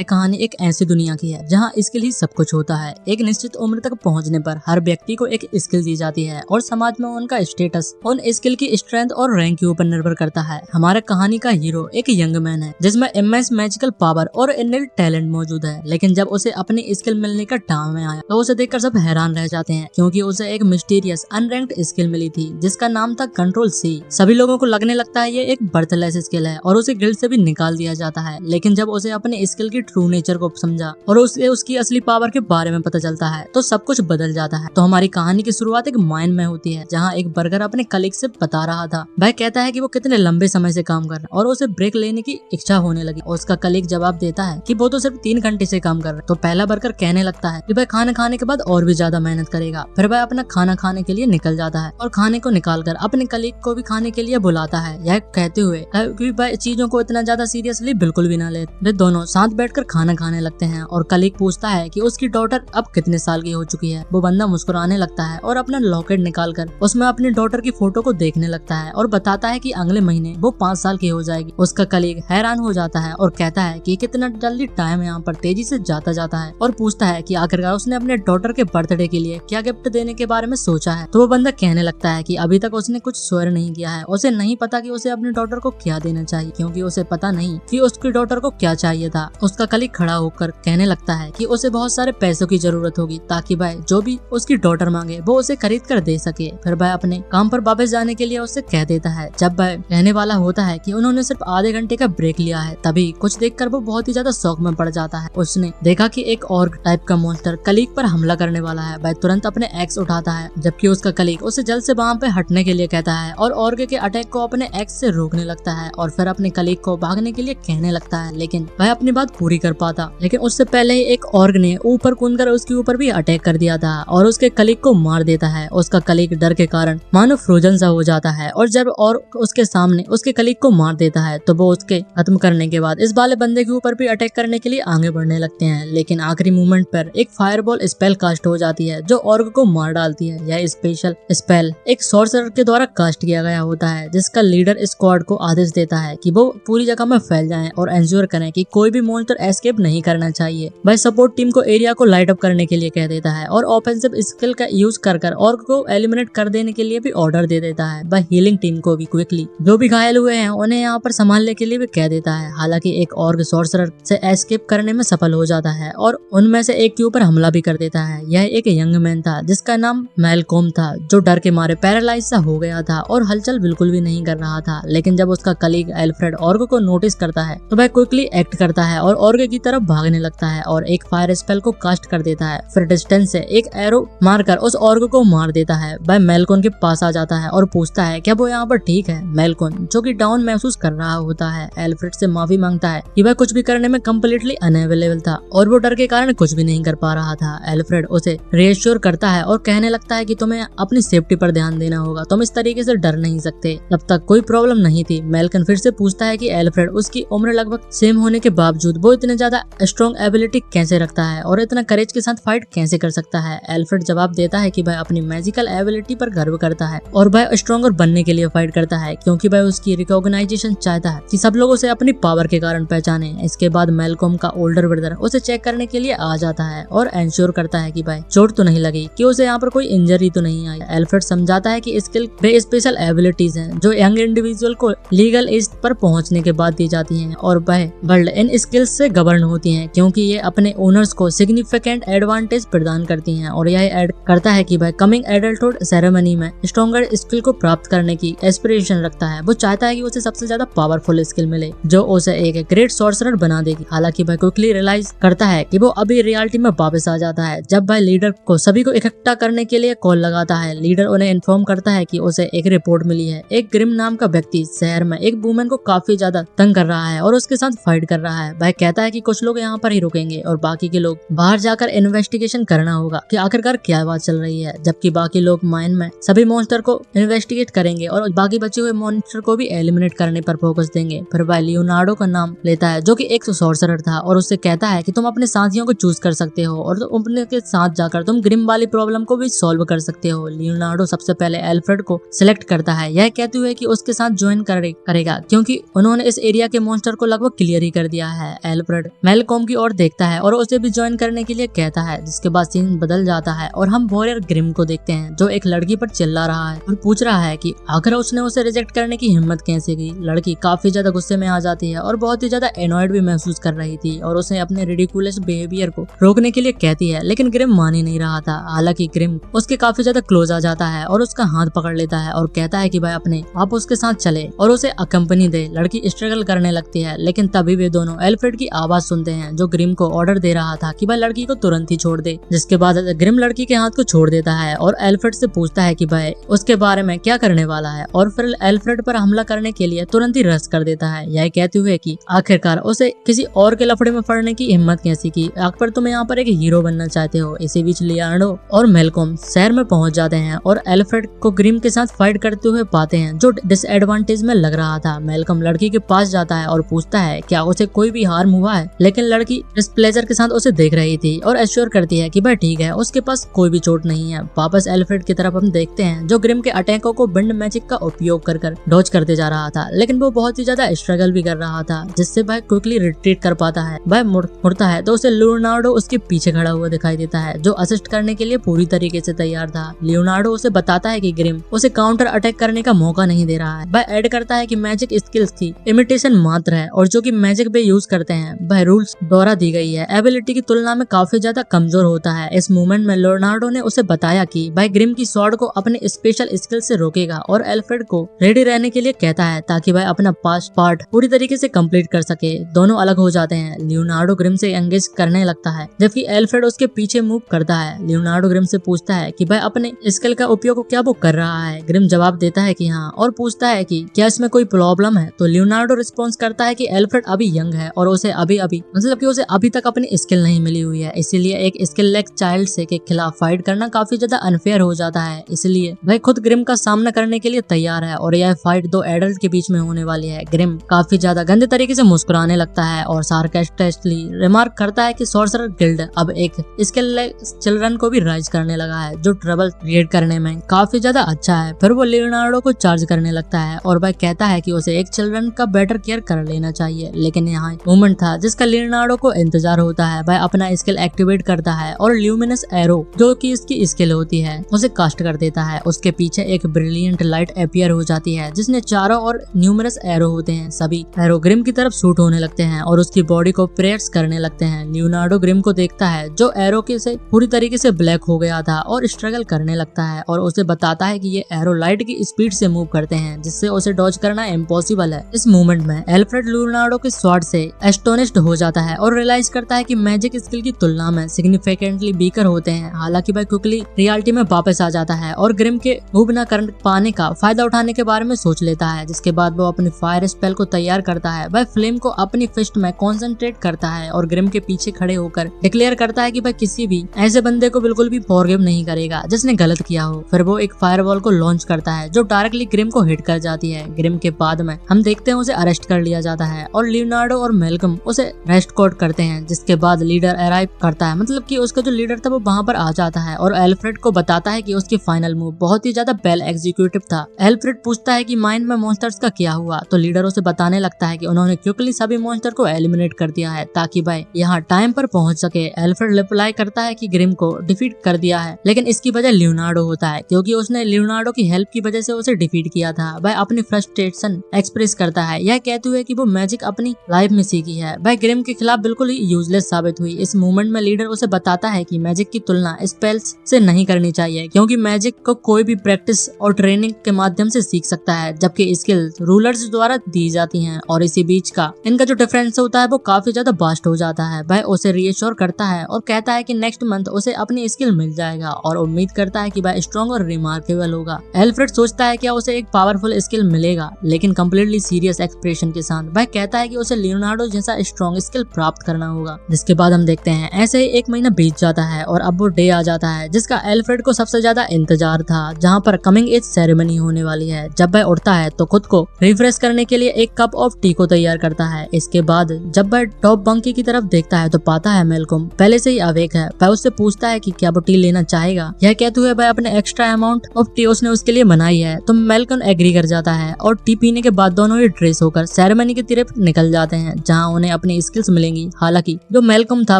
यह कहानी एक ऐसी दुनिया की है जहाँ स्किल ही सब कुछ होता है। एक निश्चित उम्र तक पहुँचने पर हर व्यक्ति को एक स्किल दी जाती है और समाज में उनका स्टेटस उन स्किल की स्ट्रेंथ और रैंक के ऊपर निर्भर करता है। हमारे कहानी का हीरो एक यंग मैन है जिसमें इमेंस मैजिकल पावर और इनबिल्ट टैलेंट मौजूद है, लेकिन जब उसे अपनी स्किल मिलने का टाइम में आया तो उसे देखकर सब हैरान रह जाते हैं क्योंकि उसे एक मिस्टीरियस अनरैंक्ड स्किल मिली थी जिसका नाम था कंट्रोल सी। सभी लोगों को लगने लगता है ये एक बर्थलेस स्किल है और उसे गिल्ड से भी निकाल दिया जाता है, लेकिन जब उसे अपने स्किल की ट्रू नेचर को समझा और उसे उसकी असली पावर के बारे में पता चलता है तो सब कुछ बदल जाता है। तो हमारी कहानी की शुरुआत एक माइन में होती है जहाँ एक बर्गर अपने कलीग से बता रहा था। वह कहता है कि वो कितने लंबे समय से काम कर रहा है और उसे ब्रेक लेने की इच्छा होने लगी। और उसका कलीग जवाब देता है कि वो तो सिर्फ 3 घंटे से काम कर रहा है। तो पहला बर्गर कहने लगता है कि वह खाना खाने के बाद और भी ज्यादा मेहनत करेगा। फिर वह अपना खाना खाने के लिए निकल जाता है और खाने को निकालकर अपने कलीग को भी खाने के लिए बुलाता है, यह कहते हुए कि वह चीजों को इतना ज्यादा सीरियसली बिल्कुल भी ना ले। वे दोनों साथ बैठकर खाना खाने लगते हैं और कलीग पूछता है कि उसकी डॉटर अब कितने साल की हो चुकी है। वो बंदा मुस्कुराने लगता है और अपना लॉकेट निकालकर उसमें अपनी डॉटर की फोटो को देखने लगता है और बताता है कि अगले महीने वो 5 साल की हो जाएगी। उसका कलीग हैरान हो जाता है और कहता है कि कितना जल्दी टाइम यहाँ पर तेजी से जाता है और पूछता है कि आखिरकार उसने अपने डॉटर के बर्थडे के लिए क्या गिफ्ट देने के बारे में सोचा है। तो वो बंदा कहने लगता है कि अभी तक उसने कुछ स्वेर नहीं किया है, उसे नहीं पता कि उसे अपनी डॉटर को क्या देना चाहिए क्योंकि उसे पता नहीं कि उसकी डॉटर को क्या चाहिए था। उसका कलीग खड़ा होकर कहने लगता है कि उसे बहुत सारे पैसों की जरूरत होगी ताकि वह जो भी उसकी डॉटर मांगे वो उसे खरीद कर दे सके। फिर वह अपने काम पर वापस जाने के लिए उससे कह देता है। जब वह कहने वाला होता है कि उन्होंने सिर्फ आधे घंटे का ब्रेक लिया है तभी कुछ देखकर वो बहुत ही ज्यादा शौक में पड़ जाता है। उसने देखा कि एक और टाइप का मॉन्स्टर कलीग पर हमला करने वाला है। वह तुरंत अपने एक्स उठाता है जबकि उसका कलीग उसे जल्द से वहां पे हटने के लिए कहता है और ऑर्ग के अटैक को अपने एक्स से रोकने लगता है और फिर अपने कलीग को भागने के लिए कहने लगता है, लेकिन वह अपनी बात पूरी कर पाता। लेकिन उससे पहले ही एक ऑर्ग ने ऊपर कूदकर उसके ऊपर भी अटैक कर दिया था और उसके कलीग को मार देता है। उसका कलीग डर के कारण मानो फ्रोजन सा हो जाता है और जब और उसके सामने उसके कलीग को मार देता है तो वो उसके खत्म करने के बाद इस वाले बंदे के ऊपर भी अटैक करने के लिए आगे बढ़ने लगते हैं, लेकिन आखिरी मोमेंट पर एक फायरबॉल स्पेल कास्ट हो जाती है जो ऑर्ग को मार डालती है। यह स्पेशल स्पेल एक सॉर्सरर के द्वारा कास्ट किया गया होता है जिसका लीडर स्क्वाड को आदेश देता है कि वो पूरी जगह में फैल जाएं और एंश्योर करें कि कोई भी मॉन्स्टर एस्केप नहीं करना चाहिए। वह सपोर्ट टीम को एरिया को लाइट अप करने के लिए कह देता है और ऑफेंसिव स्किल का यूज कर ऑर्ग को एलिमिनेट कर देने के लिए भी ऑर्डर दे देता है। वह हीलिंग टीम को भी क्विकली जो भी घायल हुए हैं उन्हें यहाँ पर संभालने के लिए भी कह देता है। हालांकि एक ऑर्ग सॉर्सरर से एस्केप करने में सफल हो जाता है और उनमें से एक के ऊपर हमला भी कर देता है। यह एक यंग मैन था जिसका नाम मैलकॉम था जो डर के मारे पैरालाइज सा हो गया था और हलचल बिल्कुल भी नहीं कर रहा था। लेकिन जब उसका कलीग एल्फ्रेड ऑर्ग को नोटिस करता है तो वह क्विकली एक्ट करता है और ऑर्ग की तरफ भागने लगता है और एक फायर स्पेल को कास्ट कर देता है। फिर डिस्टेंस से एक एरो मारकर उस ऑर्ग को मार देता है। वह मेलकोन के पास आ जाता है और पूछता है क्या वो यहाँ पर ठीक है। मेलकोन जो कि डाउन महसूस कर रहा होता है एल्फ्रेड से माफी मांगता है कि वह कुछ भी करने में कम्प्लीटली अनअवेलेबल था और वो डर के कारण कुछ भी नहीं कर पा रहा था। एल्फ्रेड उसे रिएश्योर करता है और कहने लगता है कि तुम्हें अपनी सेफ्टी पर ध्यान देना होगा, तुम इस तरीके से डर नहीं सकते। तब तक कोई प्रॉब्लम नहीं थी। मेलकन फिर से पूछता है कि एल्फ्रेड उसकी उम्र लगभग सेम होने के बावजूद वो इतने ज्यादा स्ट्रॉन्ग एबिलिटी कैसे रखता है और इतना करेज के साथ फाइट कैसे कर सकता है। एल्फ्रेड जवाब देता है कि वह अपनी मैजिकल एबिलिटी पर गर्व करता है और वह स्ट्रॉन्गर बनने के लिए फाइट करता है क्योंकि वह उसकी रिकॉग्नाइजेशन चाहता है कि सब लोग उसे अपनी पावर के कारण पहचाने। इसके बाद मेलकॉम का ओल्डर ब्रदर उसे चेक करने के लिए आ जाता है और एंश्योर करता है कि भाई चोट तो नहीं लगी, कि उसे यहाँ पर कोई इंजरी तो नहीं आई। एल्फ्रेड समझाता है कि स्किल वे स्पेशल एबिलिटीज हैं जो यंग इंडिविजुअल को लीगल एज पर पहुंचने के बाद दी जाती हैं और वह वर्ल्ड इन स्किल्स से गवर्न होती हैं क्योंकि ये अपने ओनर्स को सिग्निफिकेंट एडवांटेज प्रदान करती हैं। और यह ऐड करता है कि वह कमिंग एडल्टहुड सेरेमनी में स्ट्रॉन्गर स्किल को प्राप्त करने की एस्पिरेशन रखता है। वो चाहता है कि उसे सबसे ज्यादा पावरफुल स्किल मिले जो उसे एक ग्रेट सॉर्सरर बना देगी। हालांकि वह क्विकली रियलाइज करता है कि वो अभी रियलिटी में वापस आ जाता है। जब वह लीडर को सभी को इकट्ठा करने के लिए कॉल लगाता है, लीडर उन्हें इन्फॉर्म करता है कि उसे एक रिपोर्ट मिली है। एक ग्रिम नाम का व्यक्ति शहर में एक वुमेन को काफी ज्यादा तंग कर रहा है और उसके साथ फाइट कर रहा है। वह कहता है कि कुछ लोग यहाँ पर ही रुकेंगे और बाकी के लोग बाहर जाकर इन्वेस्टिगेशन करना होगा कि आखिरकार क्या बात चल रही है, जबकि बाकी लोग माइन में सभी मॉन्स्टर को इन्वेस्टिगेट करेंगे और बाकी बचे हुए मॉन्स्टर को भी एलिमिनेट करने पर फोकस देंगे। फिर वह लियोनार्डो का नाम लेता है जो कि एक सॉर्सरर था और उससे कहता है कि तुम अपने साथियों को चूज कर सकते हो और अपने के साथ जाकर तुम ग्रिम वाली प्रॉब्लम को भी सॉल्व कर सकते हो। लियोनार्डो सबसे पहले एल्फ्रेड को सिलेक्ट करता है, यह कहते हुए कि उसके साथ ज्वाइन करेगा क्योंकि उन्होंने इस एरिया के मॉन्स्टर को लगभग क्लियर ही कर दिया है। एल्फ्रेड एल्फ्रेड मेलकॉम की ओर देखता है और उसे भी ज्वाइन करने के लिए कहता है, जिसके बाद सीन बदल जाता है और हम वॉरियर ग्रिम को देखते हैं जो एक लड़की पर चिल्ला रहा है और पूछ रहा है कि आखिर उसने उसे रिजेक्ट करने की हिम्मत कैसे की। लड़की काफी ज्यादा गुस्से में आ जाती है और बहुत ही ज्यादा एनॉयड भी महसूस कर रही थी और उसे अपने रिडिकुलस बिहेवियर को रोकने के लिए कहती है, लेकिन ग्रिम मान ही नहीं रहा था। हालांकि ग्रिम उसके काफी ज्यादा क्लोज आ जाता है और उसका हाथ पकड़ लेता है और कहता है कि भाई अपने आप उसके साथ चले और उसे अकम्पनी दे। लड़की स्ट्रगल करने लगती है, लेकिन तभी वे दोनों एल्फ्रेड की आवाज सुनते हैं जो ग्रिम को ऑर्डर दे रहा था कि भाई लड़की को तुरंत ही छोड़ दे। जिसके बाद ग्रिम लड़की के हाथ को छोड़ देता है और एल्फ्रेड से पूछता है कि भाई उसके बारे में क्या करने वाला है और फिर एल्फ्रेड पर हमला करने के लिए तुरंत ही रस कर देता है, यह कहते हुए कि आखिरकार उसे किसी और के लफड़े में पड़ने की हिम्मत कैसी की। आखिर तुम यहाँ पर एक हीरो बनना चाहते हो। इसी बीच लियोनार्डो और मेलकॉम शहर में पहुंच जाते हैं और एल्फ्रेड को ग्रिम के साथ फाइट करते हुए पाते हैं जो डिसएडवांटेज में लग रहा था। मेलकॉम लड़की के पास जाता है और पूछता है क्या उसे कोई भी हार्म हुआ है, लेकिन लड़की डिस्प्लेजर के साथ उसे देख रही थी और एश्योर करती है कि भाई ठीक है, उसके पास कोई भी चोट नहीं है। वापस एल्फ्रेड की तरफ हम देखते हैं जो ग्रिम के अटैकों को विंड मैजिक का उपयोग कर डॉज करते जा रहा था, लेकिन वो बहुत ही ज्यादा स्ट्रगल भी कर रहा था, जिससे भाई क्विकली रिट्रीट कर पाता है। भाई मुड़ता है तो उसे लियोनार्डो उसके पीछे खड़ा हुआ दिखाई देता है जो असिस्ट करने के लिए पूरी तरीके से तैयार था। लियोनार्डो उसे बताता है कि ग्रिम उसे काउंटर अटैक करने का मौका नहीं दे रहा है। भाई ऐड करता है कि मैजिक स्किल्स की इमिटेशन मात्र है और जो कि मैजिक पे यूज करते हैं भाई रूल्स द्वारा दी गई है, एबिलिटी की तुलना में काफी ज्यादा कमजोर होता है। इस मूवमेंट में लियोनार्डो ने उसे बताया कि भाई ग्रिम की स्वॉर्ड को अपने स्पेशल स्किल से रोकेगा और एल्फ्रेड को रेडी रहने के लिए कहता है ताकि भाई अपना पास्ट पार्ट पूरी तरीके से कंप्लीट कर सके। दोनों अलग हो जाते हैं। लियोनार्डो ग्रिम से एंगेज करने लगता है जबकि एल्फ्रेड उसके पीछे मूव करता है। लियोनार्डो ग्रिम से पूछता है कि भाई अपने स्किल का उपयोग क्या वो कर रहा है। ग्रिम जवाब देता है कि हाँ और पूछता है कि क्या इसमें कोई प्रॉब्लम है, तो लियोनार्डो रिस्पॉन्स करता है कि एल्फ्रेड अभी यंग है और उसे अभी तक अपनी स्किल नहीं मिली हुई है, इसीलिए एक स्किल लेस चाइल्ड से के खिलाफ फाइट करना काफी ज्यादा अनफेयर हो जाता है। इसलिए वह खुद ग्रिम का सामना करने के लिए तैयार है और यह फाइट दो एडल्ट के बीच में होने वाली है। ग्रिम काफी ज्यादा गंदे तरीके से मुस्कुराने लगता है और सार्कास्टिकली रिमार्क करता है कि सॉर्सरर गिल्ड अब एक स्किल लेस चिल्ड्रन को भी राइज करने लगा है जो ट्रबल क्रिएट करने में काफी ज्यादा अच्छा है। फिर वो लियोनार्डो को चार्ज करने लगता है और वह कहता है कि उसे एक चिल्ड्रन का बेटर केयर कर लेना चाहिए, लेकिन यहाँ मोमेंट था जिसका लियोनार्डो को इंतजार होता है। वह अपना स्किल एक्टिवेट करता है और ल्यूमिनस एरो जो कि इसकी स्किल होती है उसे कास्ट कर देता है। उसके पीछे एक ब्रिलियंट लाइट अपीयर हो जाती है जिसने चारों और न्यूमरस एरो होते हैं। सभी एरो ग्रिम की तरफ शूट होने लगते हैं और उसकी बॉडी को प्रेयर्स करने लगते हैं। लियोनार्डो ग्रिम को देखता है जो एरो के से पूरी तरीके से ब्लैक हो गया था और स्ट्रगल करने लगता है और उसे बताता है कि ये एरो लाइट की स्पीड से मूव करते हैं जिससे उसे डॉज करना इम्पॉसिबल है। इस मूवमेंट में एल्फ्रेड लियोनार्डो के स्वॉर्ड से एस्टोनिश्ड हो जाता है और रियलाइज करता है कि मैजिक स्किल की तुलना में सिग्निफिकेंटली वीकर होते हैं। हालांकि वह क्विकली रियलिटी में वापस आ जाता है और ग्रिम के मूव न कर पाने का फायदा उठाने के बारे में सोच लेता है। जिसके बाद वो अपनी फायर स्पेल को तैयार करता है। वह फ्लेम को अपनी फिस्ट में कॉन्सेंट्रेट करता है और ग्रिम के पीछे खड़े होकर डिक्लेयर करता है कि वह किसी भी ऐसे बंदे को बिल्कुल भी फॉरगिव नहीं करेगा जिसने गलत किया हो। फिर वो एक फायरवॉल को लॉन्च करता है जो डायरेक्टली ग्रिम को हिट कर जाती है। ग्रिम के बाद में हम देखते हैं उसे अरेस्ट कर लिया जाता है और लियोनार्डो और मेलकम उसे रेस्ट कोर्ट करते हैं। जिसके बाद लीडर अराइव करता है, मतलब कि उसका जो लीडर था वो वहाँ पर आ जाता है और एल्फ्रेड को बताता है कि उसकी फाइनल मूव बहुत ही ज्यादा वेल एग्जीक्यूटिव था। एल्फ्रेड पूछता है कि माइंड में मॉन्स्टर्स का क्या हुआ, तो लीडर उसे बताने लगता है कि उन्होंने क्विकली सभी मॉन्स्टर को एलिमिनेट कर दिया है ताकि भाई यहाँ टाइम पर पहुंच सके। एल्फ्रेड रिप्लाई करता है कि ग्रिम को डिफीट कर दिया है, लेकिन इसकी वजह लियोनार्डो होता है क्योंकि उसने लियोनार्डो की हेल्प की वजह से उसे डिफीट किया था। वह अपनी फ्रस्ट्रेशन एक्सप्रेस करता है, यह कहते हुए कि वो मैजिक अपनी लाइफ में सीखी है। वह ग्रिम के खिलाफ बिल्कुल ही यूजलेस साबित हुई। इस मूवमेंट में लीडर उसे बताता है कि मैजिक की तुलना स्पेल्स से नहीं करनी चाहिए क्योंकि मैजिक को कोई भी प्रैक्टिस और ट्रेनिंग के माध्यम से सीख सकता है, जबकि स्किल रूलर्स द्वारा दी जाती हैं और इसी बीच का इनका जो डिफरेंस होता है वो काफी ज्यादा वास्ट हो जाता है। वह उसे रीअश्योर करता है और कहता है कि नेक्स्ट मंथ उसे अपनी स्किल मिल जाएगा और उम्मीद करता है कि वह स्ट्रॉन्ग और रिमार्केबल होगा। एल्फ्रेड सोचता है क्या उसे एक पावरफुल स्किल मिलेगा, लेकिन कम्प्लीटली सीरियस एक्सप्रेशन के साथ वह कहता है कि उसे लियोनार्डो जैसा स्ट्रॉन्ग स्किल प्राप्त करना होगा। जिसके बाद हम देखते हैं ऐसे ही एक महीना बीत जाता है और अब वो डे आ जाता है जिसका एल्फ्रेड को सबसे ज्यादा इंतजार था, जहाँ पर कमिंग एज सेरेमनी होने वाली है। जब वह उठता है तो खुद को रिफ्रेश करने के लिए एक कप ऑफ टी को तैयार करता है। इसके बाद जब वह टॉप बंकी की तरफ देखता है तो पाता है मेलकॉम पहले से ही अवेक है। वह उससे पूछता है कि क्या वो टी लेना चाहेगा। यह कहते हुए वह अपने एक्स्ट्रा अमाउंट ऑफ टी उसने उसके लिए बनाई है तो मेलकॉम एग्री कर जाता है और टी पीने के बाद दोनों ही ड्रेस होकर सेरेमनी की तरफ निकल जाते हैं, जहाँ उन्हें तुम्हें अपनी स्किल्स मिलेंगी। हालांकि जो मेलकम था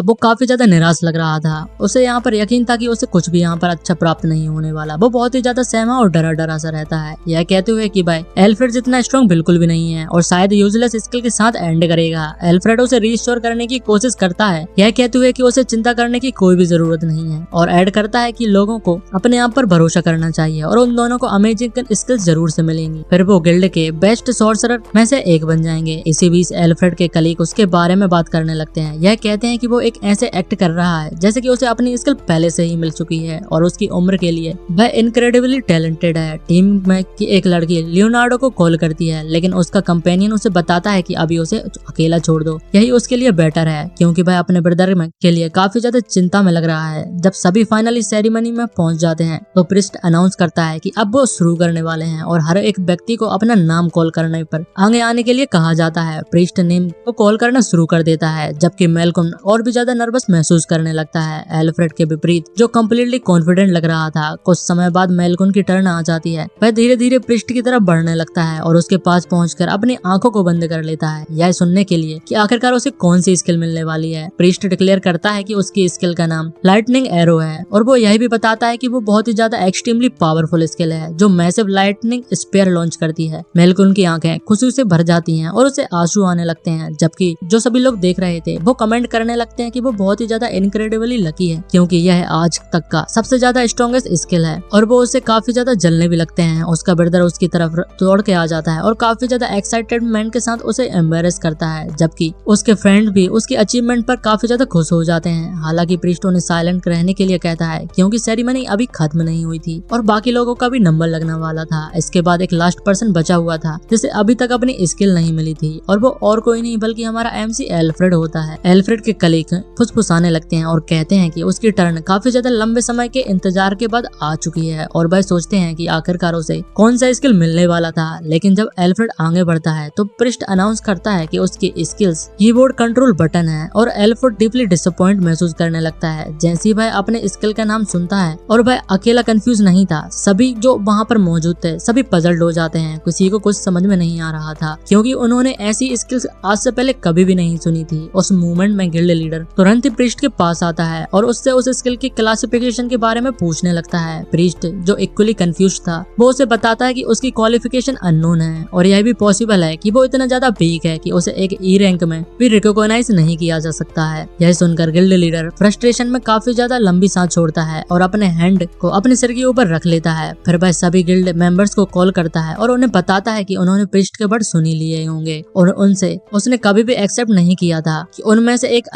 वो काफी ज्यादा निराश लग रहा था। उसे यहाँ पर यकीन था कि उसे कुछ भी यहाँ पर अच्छा प्राप्त नहीं होने वाला। वो बहुत ही ज्यादा सहमा और डरा डरा सा रहता है, यह कहते हुए कि भाई एल्फ्रेड जितना स्ट्रॉन्ग बिल्कुल भी नहीं है और शायद यूजलेस स्किल के साथ एंड करेगा। एल्फ्रेड उसे रिस्टोर करने की कोशिश करता है, यह कहते हुए कि उसे चिंता करने की कोई भी जरूरत नहीं है, और ऐड करता है कि लोगों को अपने आप पर भरोसा करना चाहिए और उन दोनों को अमेजिंग स्किल्स जरूर से मिलेंगी। फिर वो गिल्ड के बेस्ट सॉर्सरर में से एक बन जाएंगे। इसी बीच एल्फ्रेड के कलीग उसके बारे में बात करने लगते हैं। यह कहते हैं कि वो एक ऐसे एक्ट कर रहा है जैसे कि उसे अपनी स्किल पहले से ही मिल चुकी है और उसकी उम्र के लिए वह इनक्रेडिबली टैलेंटेड है। टीम में की एक लड़की लियोनार्डो को कॉल करती है, लेकिन उसका कंपेनियन उसे बताता है कि अभी उसे अकेला छोड़ दो, यही उसके लिए बेटर है, क्योंकि वह अपने ब्रदर के लिए काफी ज्यादा चिंता में लग रहा है। जब सभी फाइनली सेरेमनी में पहुंच जाते हैं तो प्रिस्ट अनाउंस करता है कि अब वो शुरू करने वाले हैं और हर एक व्यक्ति को अपना नाम कॉल करने पर आगे आने के लिए कहा जाता है। प्रिस्ट नेम को कॉल करना शुरू कर देता है, जबकि मेलकम और भी ज्यादा नर्वस महसूस करने लगता है। एल्फ्रेड के विपरीत जो कम्प्लीटली कॉन्फिडेंट लग रहा था, कुछ समय बाद मेलकम की टर्न आ जाती है। वह धीरे धीरे प्रिस्ट की तरफ बढ़ने लगता है और उसके पास पहुंचकर अपनी आंखों को बंद कर लेता है, यह सुनने के लिए कि आखिरकार उसे कौन सी स्किल मिलने वाली है। प्रिस्ट डिक्लेयर करता है कि उसकी स्किल का नाम लाइटनिंग एरो है और वो यह भी बताता है कि वो बहुत ही ज्यादा एक्सट्रीमली पावरफुल स्किल है जो मैसिव लाइटनिंग स्पेयर लॉन्च करती है। मेलकम की आंखें खुशी से भर जाती हैं और उसे आंसू आने लगते हैं, जबकि जो सभी लोग देख रहे थे वो कमेंट करने लगते हैं कि वो बहुत ही ज्यादा इनक्रेडिबली लकी है, क्योंकि यह आज तक का सबसे ज्यादा स्ट्रॉन्गेस्ट स्किल है। और वो उसे काफी ज्यादा जलने भी लगते हैं। उसका ब्रदर उसकी तरफ दौड़ के आ जाता है और काफी ज्यादा एक्साइटेडमेंट के साथ उसे एम्बेरस करता है, जबकि उसके फ्रेंड भी उसकी अचीवमेंट पर काफी ज्यादा खुश हो जाते हैं। हालांकि प्रिस्ट उन्हें साइलेंट रहने के लिए कहता है, क्योंकि सेरेमनी अभी खत्म नहीं हुई थी और बाकी लोगों का भी नंबर लगने वाला था। इसके बाद एक लास्ट पर्सन बचा हुआ था जिसे अभी तक अपनी स्किल नहीं मिली थी, और वो और कोई नहीं बल्कि हमारा एमसी एल्फ्रेड होता है। एल्फ्रेड के कलीग फुसफुसाने लगते हैं और कहते हैं कि उसकी टर्न काफी ज्यादा लंबे समय के इंतजार के बाद आ चुकी है, और वह सोचते हैं कि आखिरकार उसे कौन सा स्किल मिलने वाला था। लेकिन जब एल्फ्रेड आगे बढ़ता है तो प्रिस्ट अनाउंस करता है कि उसकी स्किल्स कीबोर्ड कंट्रोल बटन है, और एल्फ्रेड डीपली डिसअपॉइंट महसूस करने लगता है। जैसे ही वह अपने स्किल का नाम सुनता है, और वह अकेला कंफ्यूज नहीं था, सभी जो वहाँ पर मौजूद थे सभी पजल्ड हो जाते हैं। किसी को कुछ समझ में नहीं आ रहा था, क्योंकि उन्होंने ऐसी स्किल्स आज से पहले कभी भी नहीं सुनी थी। उस मूवमेंट में गिल्ड लीडर तुरंत ही प्रिस्ट के पास आता है और उससे उस स्किल की क्लासिफिकेशन के बारे में पूछने लगता है। प्रिस्ट जो इक्वली कंफ्यूज था, वो उसे बताता है कि उसकी क्वालिफिकेशन अननोन है, और यह भी पॉसिबल है कि वो इतना ज्यादा वीक है कि उसे एक ई रैंक में भी रिकॉग्नाइज नहीं किया जा सकता है। यह सुनकर गिल्ड लीडर फ्रस्ट्रेशन में काफी ज्यादा लंबी सांस छोड़ता है और अपने हैंड को अपने सिर के ऊपर रख लेता है। फिर वह सभी गिल्ड मेंबर्स को कॉल करता है और उन्हें बताता है कि उन्होंने प्रिस्ट के वर्ड सुनी लिए होंगे और उनसे उसने कभी भी एक्सेप्ट नहीं किया था कि उनमें से एक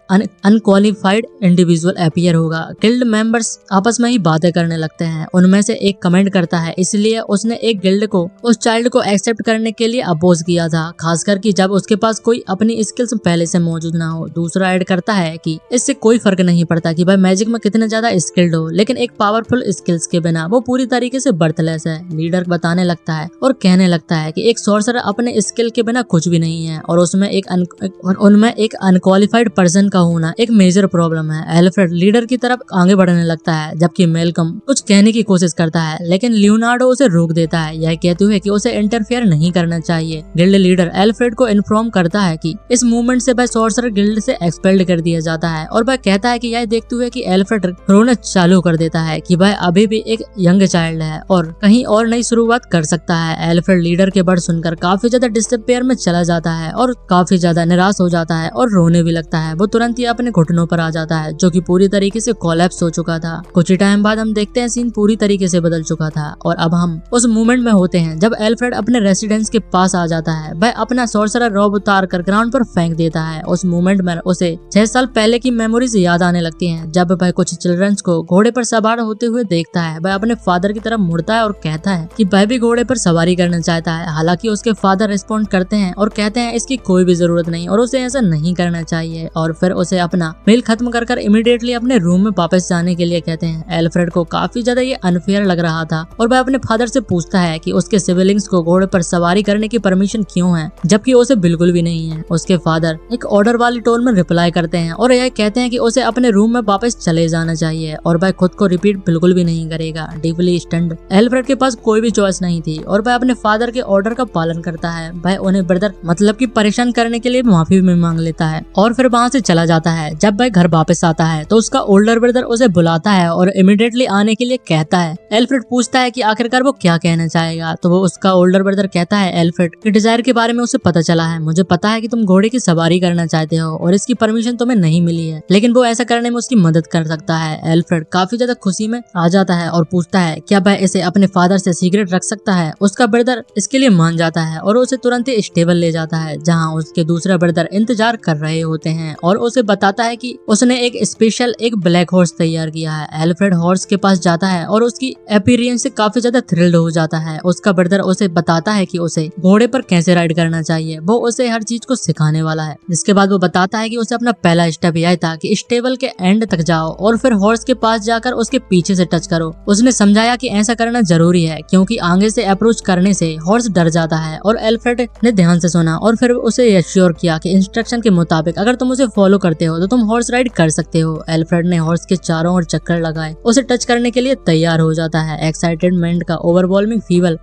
अनक्वालिफाइड इंडिविजुअल अपीयर होगा। गिल्ड मेंबर्स आपस में ही बातें करने लगते हैं। उनमें से एक कमेंट करता है, इसलिए उसने एक गिल्ड को उस चाइल्ड को एक्सेप्ट करने के लिए अपोज किया था, खासकर कि जब उसके पास कोई अपनी स्किल्स पहले से मौजूद ना हो। दूसरा ऐड करता है कि इससे कोई फर्क नहीं पड़ता कि वह मैजिक में कितने ज्यादा स्किल्ड हो, लेकिन एक पावरफुल स्किल्स के बिना वो पूरी तरीके से बर्थलेस है। लीडर बताने लगता है और कहने लगता है कि एक सॉर्सरर अपने स्किल के बिना कुछ भी नहीं है, और उनमें एक अनक्वालिफाइड पर्सन का होना एक मेजर प्रॉब्लम है। एल्फ्रेड लीडर की तरफ आगे बढ़ने लगता है, जबकि मेलकम कुछ कहने की कोशिश करता है, लेकिन लियोनार्डो उसे रोक देता है, यह कहते हुए कि उसे इंटरफेयर नहीं करना चाहिए। गिल्ड लीडर एल्फ्रेड को इन्फॉर्म करता है कि इस मूवमेंट से वह सॉर्सरर गिल्ड से एक्सपेल्ड कर दिया जाता है, और वह कहता है कि यह देखते हुए कि एल्फ्रेड रोना चालू कर देता है कि वह अभी भी एक यंग चाइल्ड है और कहीं और नई शुरुआत कर सकता है। एल्फ्रेड लीडर के वर्ड सुनकर काफी ज्यादा डिस्पेयर में चला जाता है और काफी ज्यादा निराश हो जाता है और रोने भी लगता है। वो तुरंत ही अपने घुटनों पर आ जाता है, जो कि पूरी तरीके से कोलैप्स हो चुका था। कुछ ही टाइम बाद हम देखते हैं सीन पूरी तरीके से बदल चुका था, और अब हम उस मोमेंट में होते हैं जब एल्फ्रेड अपने रेसिडेंस के पास आ जाता है। वह अपना सॉर्सरर रॉब उतार कर ग्राउंड पर फेंक देता है। उस मोमेंट में उसे 6 साल पहले की मेमोरीज याद आने लगती हैं, जब वह कुछ चिल्ड्रंस को घोड़े पर सवार होते हुए देखता है। वह अपने फादर की तरफ मुड़ता है और कहता है कि वह भी घोड़े पर सवारी करना चाहता है। हालांकि उसके फादर रिस्पॉन्ड करते हैं और कहते हैं इसकी कोई भी जरूरत नहीं और उसे ऐसा नहीं करना चाहिए, और फिर उसे अपना मील खत्म कर इमीडिएटली अपने रूम में वापस जाने के लिए कहते हैं। एल्फ्रेड को काफी ज्यादा ये अनफेयर लग रहा था, और वह अपने फादर से पूछता है कि उसके सिबलिंग्स को घोड़े पर सवारी करने की परमिशन क्यों है, जबकि उसे बिल्कुल भी नहीं है। उसके फादर एक ऑर्डर वाली टोन में रिप्लाई करते हैं और यह कहते हैं कि उसे अपने रूम में वापस चले जाना चाहिए, और वह खुद को रिपीट बिल्कुल भी नहीं करेगा। डीपली स्टन्ड एल्फ्रेड के पास कोई भी चॉइस नहीं थी, और वह अपने फादर के ऑर्डर का पालन करता है। वह उन्हें ब्रदर मतलब कि परेशान करने करने के लिए माफी भी मांग लेता है और फिर वहाँ से चला जाता है। जब वह घर वापस आता है तो उसका ओल्डर ब्रदर उसे बुलाता है और इमीडिएटली आने के लिए कहता है। एल्फ्रेड पूछता है कि आखिरकार वो क्या कहना चाहेगा, तो वो उसका ओल्डर ब्रदर कहता है एल्फ्रेड कि डिजायर के बारे में उसे पता चला है, मुझे पता है कि तुम घोड़े की सवारी करना चाहते हो और इसकी परमिशन तुम्हें नहीं मिली है, लेकिन वो ऐसा करने में उसकी मदद कर सकता है। एल्फ्रेड काफी ज्यादा खुशी में आ जाता है और पूछता है क्या वह इसे अपने फादर से सीक्रेट रख सकता है। उसका ब्रदर इसके लिए मान जाता है और उसे तुरंत ही स्टेबल ले जाता है जहाँ उसके दूसरा ब्रदर इंतजार कर रहे होते हैं और उसे बताता है कि उसने एक स्पेशल एक ब्लैक हॉर्स तैयार किया है। एल्फ्रेड हॉर्स के पास जाता है और उसकी अपीयरेंस से काफी ज्यादा थ्रिल्ड हो जाता है। उसका ब्रदर उसे बताता है कि उसे घोड़े पर कैसे राइड करना चाहिए, वो उसे हर चीज को सिखाने वाला है। जिसके बाद वो बताता है कि उसे अपना पहला स्टेप यह था कि स्टेबल के एंड तक जाओ और फिर हॉर्स के पास जाकर उसके पीछे से टच करो। उसने समझाया कि ऐसा करना जरूरी है क्योंकि आगे से अप्रोच करने से हॉर्स डर जाता है और एल्फ्रेड ने ध्यान से सुना और फिर उसे एश्योर किया कि इंस्ट्रक्शन के मुताबिक अगर तुम उसे फॉलो करते हो तो तुम हॉर्स राइड कर सकते हो। एल्फ्रेड ने हॉर्स के चारों ओर चक्कर लगाए, उसे टच करने के लिए तैयार हो जाता है। एक्साइटमेंट का ओवरवेलमिंग